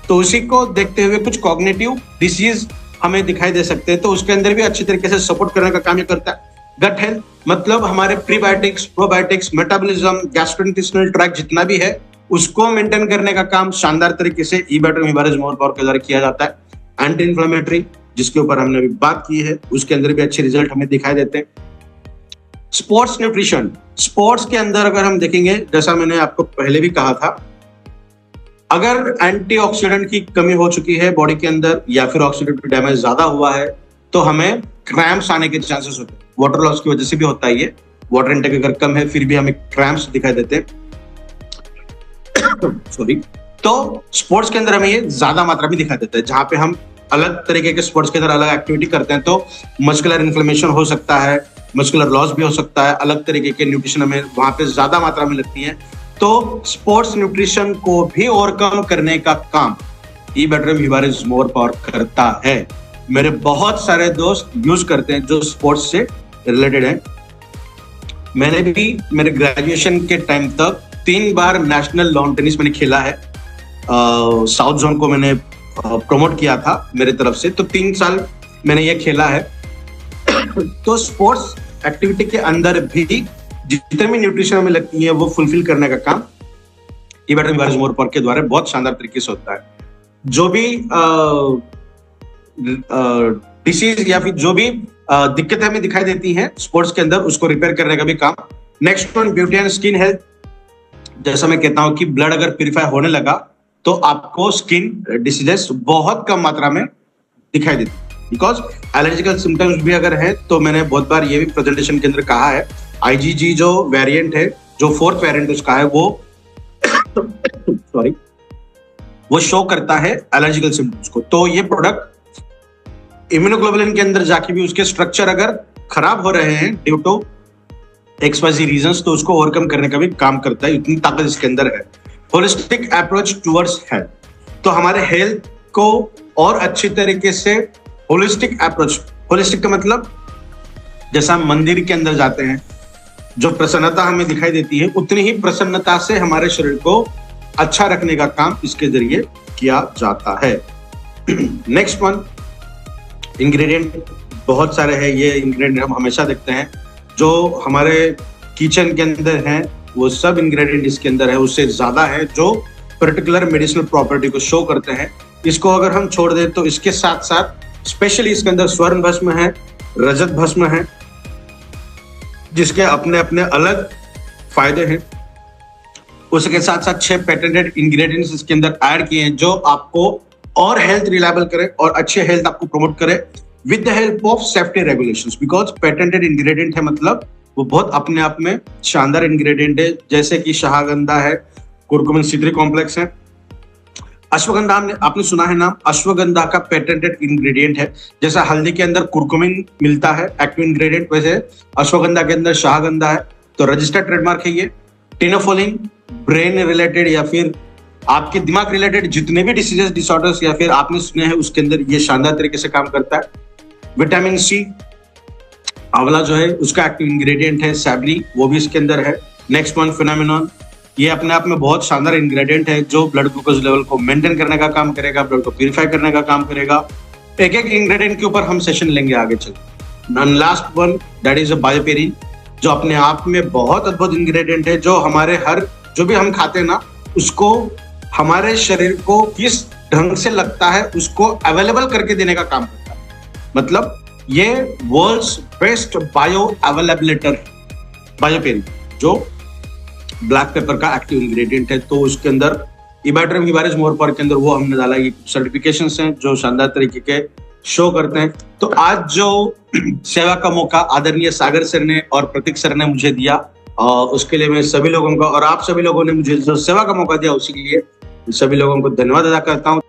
तो उसी को देखते हुए कुछ कॉग्निटिव डिसीज हमें दिखाई दे सकते हैं। तो उसके अंदर भी अच्छी तरीके से सपोर्ट करने का काम ये करता है। गट हेल्थ मतलब हमारे prebiotics, probiotics, metabolism, gastrointestinal tract जितना भी है उसको मेंटेन करने का काम शानदार तरीके से ई बैटरी मिवारिज मोर पावर के द्वारा किया जाता है। एंटी इन्फ्लेमेटरी जिसके ऊपर हमने अभी बात की है, उसके अंदर भी अच्छे रिजल्ट हमें दिखाई देते हैं। स्पोर्ट्स न्यूट्रिशन, स्पोर्ट्स के अंदर अगर हम देखेंगे, जैसा मैंने आपको पहले भी कहा था, अगर एंटीऑक्सीडेंट की कमी हो चुकी है बॉडी के अंदर या फिर ऑक्सीडेटिव डैमेज ज्यादा हुआ है तो हमें क्रैम्प्स आने के चांसेस होते हैं। वाटर लॉस की वजह से भी होता है ये, वाटर इनटेक अगर कम है फिर भी हमें क्रैम्प्स दिखाई देते हैं। सॉरी। तो स्पोर्ट्स के अंदर हमें ये ज्यादा मात्रा में दिखाई देता है। जहां पे हम अलग तरीके के स्पोर्ट्स के अंदर अलग एक्टिविटी करते हैं तो मस्कुलर इन्फ्लेमेशन हो सकता है, मस्कुलर लॉस भी हो सकता है, अलग तरीके के न्यूट्रिशन हमें वहां पे ज्यादा मात्रा में लगती है। तो स्पोर्ट्स न्यूट्रिशन को भी ओवरकम करने का काम ई बैटरी मिवारिज मोर पावर करता है। मेरे बहुत सारे दोस्त यूज करते हैं जो स्पोर्ट्स से रिलेटेड है। मैंने भी मेरे ग्रेजुएशन के टाइम तक 3 बार नेशनल लॉन टेनिस मैंने खेला है। साउथ जोन को मैंने प्रमोट किया था मेरे तरफ से, तो 3 साल मैंने ये खेला है। तो स्पोर्ट्स एक्टिविटी के अंदर भी जितने भी न्यूट्रिशन हमें लगती है वो फुलफिल करने का काम ई बैटरी मिवारिज मोर पावर के द्वारा बहुत शानदार तरीके से होता है। जो भी डिसीज या फिर जो भी दिक्कतें हमें दिखाई देती हैं स्पोर्ट्स के अंदर, उसको रिपेयर करने का भी काम। Next one, beauty and skin health. जैसा मैं कहता हूं कि ब्लड अगर प्यूरिफाई होने लगा तो आपको स्किन डिसीजेस बहुत कम मात्रा में दिखाई देती है। बिकॉज एलर्जिकल सिम्टम्स भी अगर है तो मैंने बहुत बार ये भी प्रेजेंटेशन के अंदर कहा है, IgG जो वेरिएंट है, जो 4th वेरिएंट उसका है, वो सॉरी वो शो करता है एलर्जिकल सिम्टम्स को। तो ये प्रोडक्ट इम्यूनोग्लोबुलिन के अंदर जाके भी उसके स्ट्रक्चर अगर खराब हो रहे हैं ड्यू टू XYZ रीजंस तो उसको ओवरकम करने का भी काम करता है। इतनी ताकत इसके अंदर है। होलिस्टिक अप्रोच टुवर्ड्स हेल्थ, तो हमारे हेल्थ को और अच्छी तरीके से होलिस्टिक अप्रोच, होलिस्टिक का मतलब जैसा हम मंदिर के अंदर जाते हैं, जो प्रसन्नता हमें दिखाई देती है उतनी ही प्रसन्नता से हमारे शरीर को अच्छा रखने का काम इसके जरिए किया जाता है। नेक्स्ट वन, इंग्रेडिएंट बहुत सारे हैं। ये इंग्रेडिएंट हम हमेशा देखते हैं जो हमारे किचन के अंदर हैं, वो सब इंग्रेडिएंट इसके अंदर है, उससे ज्यादा है जो पर्टिकुलर मेडिसिनल प्रॉपर्टी को शो करते हैं। इसको अगर हम छोड़ दें तो इसके साथ साथ स्पेशली इसके अंदर स्वर्ण भस्म है, रजत भस्म है, जिसके अपने अपने अलग फायदे हैं। उसके साथ साथ 6 पेटेंटेड इंग्रेडिएंट्स इसके अंदर ऐड किए हैं जो आपको और हेल्थ रिलायबल करे और अच्छे हेल्थ आपको प्रमोट करे with the help of safety regulations. Because patented ingredient है मतलब वो बहुत अपने आप में शानदार इंग्रेडिएंट है, जैसे कि शहागंधा है, कुरकुमिन C3 कॉम्प्लेक्स है, अश्वगंधा आपने सुना है नाम, अश्वगंधा का पेटेंटेड इंग्रेडिएंट है। जैसा हल्दी के अंदर कुरकुमिन मिलता है एक्टिव इंग्रेडिएंट, वैसे अश्वगंधा के अंदर शहागंधा है, तो रजिस्टर्ड ट्रेडमार्क है ये। टेनोफोलिन ब्रेन रिलेटेड या फिर आपके दिमाग रिलेटेड जितने भी डिसीजेस डिसऑर्डर्स या फिर आपने सुने हैं उसके अंदर ये शानदार तरीके से काम करता है। विटामिन सी, आंवला जो है उसका एक्टिव इंग्रेडिएंट है सैबली, वो भी इसके अंदर है। नेक्स्ट वन फिनोमिनॉन, ये अपने आप में बहुत शानदार इंग्रेडिएंट है जो ब्लड ग्लूकोज लेवल को मेंटेन करने का काम करेगा, ब्लड को प्यूरिफाई करने का काम करेगा। एक एक इंग्रेडिएंट के ऊपर हम सेशन लेंगे आगे चल। Last one that is a bioperine, जो अपने आप में बहुत अद्भुत इंग्रेडिएंट है, जो हमारे हर जो भी हम खाते हैं ना उसको हमारे शरीर को किस ढंग से लगता है उसको अवेलेबल करके देने का काम करता है। मतलब ये वर्ल्ड्स बेस्ट बायो अवेलेबलेटर बायोपेरिन, जो ब्लैक पेपर का एक्टिव इंग्रेडिएंट है। तो उसके अंदर इबाट्रम हिबारिस मोरपर के अंदर वो हमने डाला, ये सर्टिफिकेशंस हैं जो शानदार तरीके के शो करते हैं। तो आज जो सेवा का मौका आदरणीय सागर सर ने और प्रतीक सर ने मुझे दिया, उसके लिए मैं सभी लोगों का और आप सभी लोगों ने मुझे जो सेवा का मौका दिया उसी के लिए सभी लोगों को धन्यवाद अदा करता हूँ।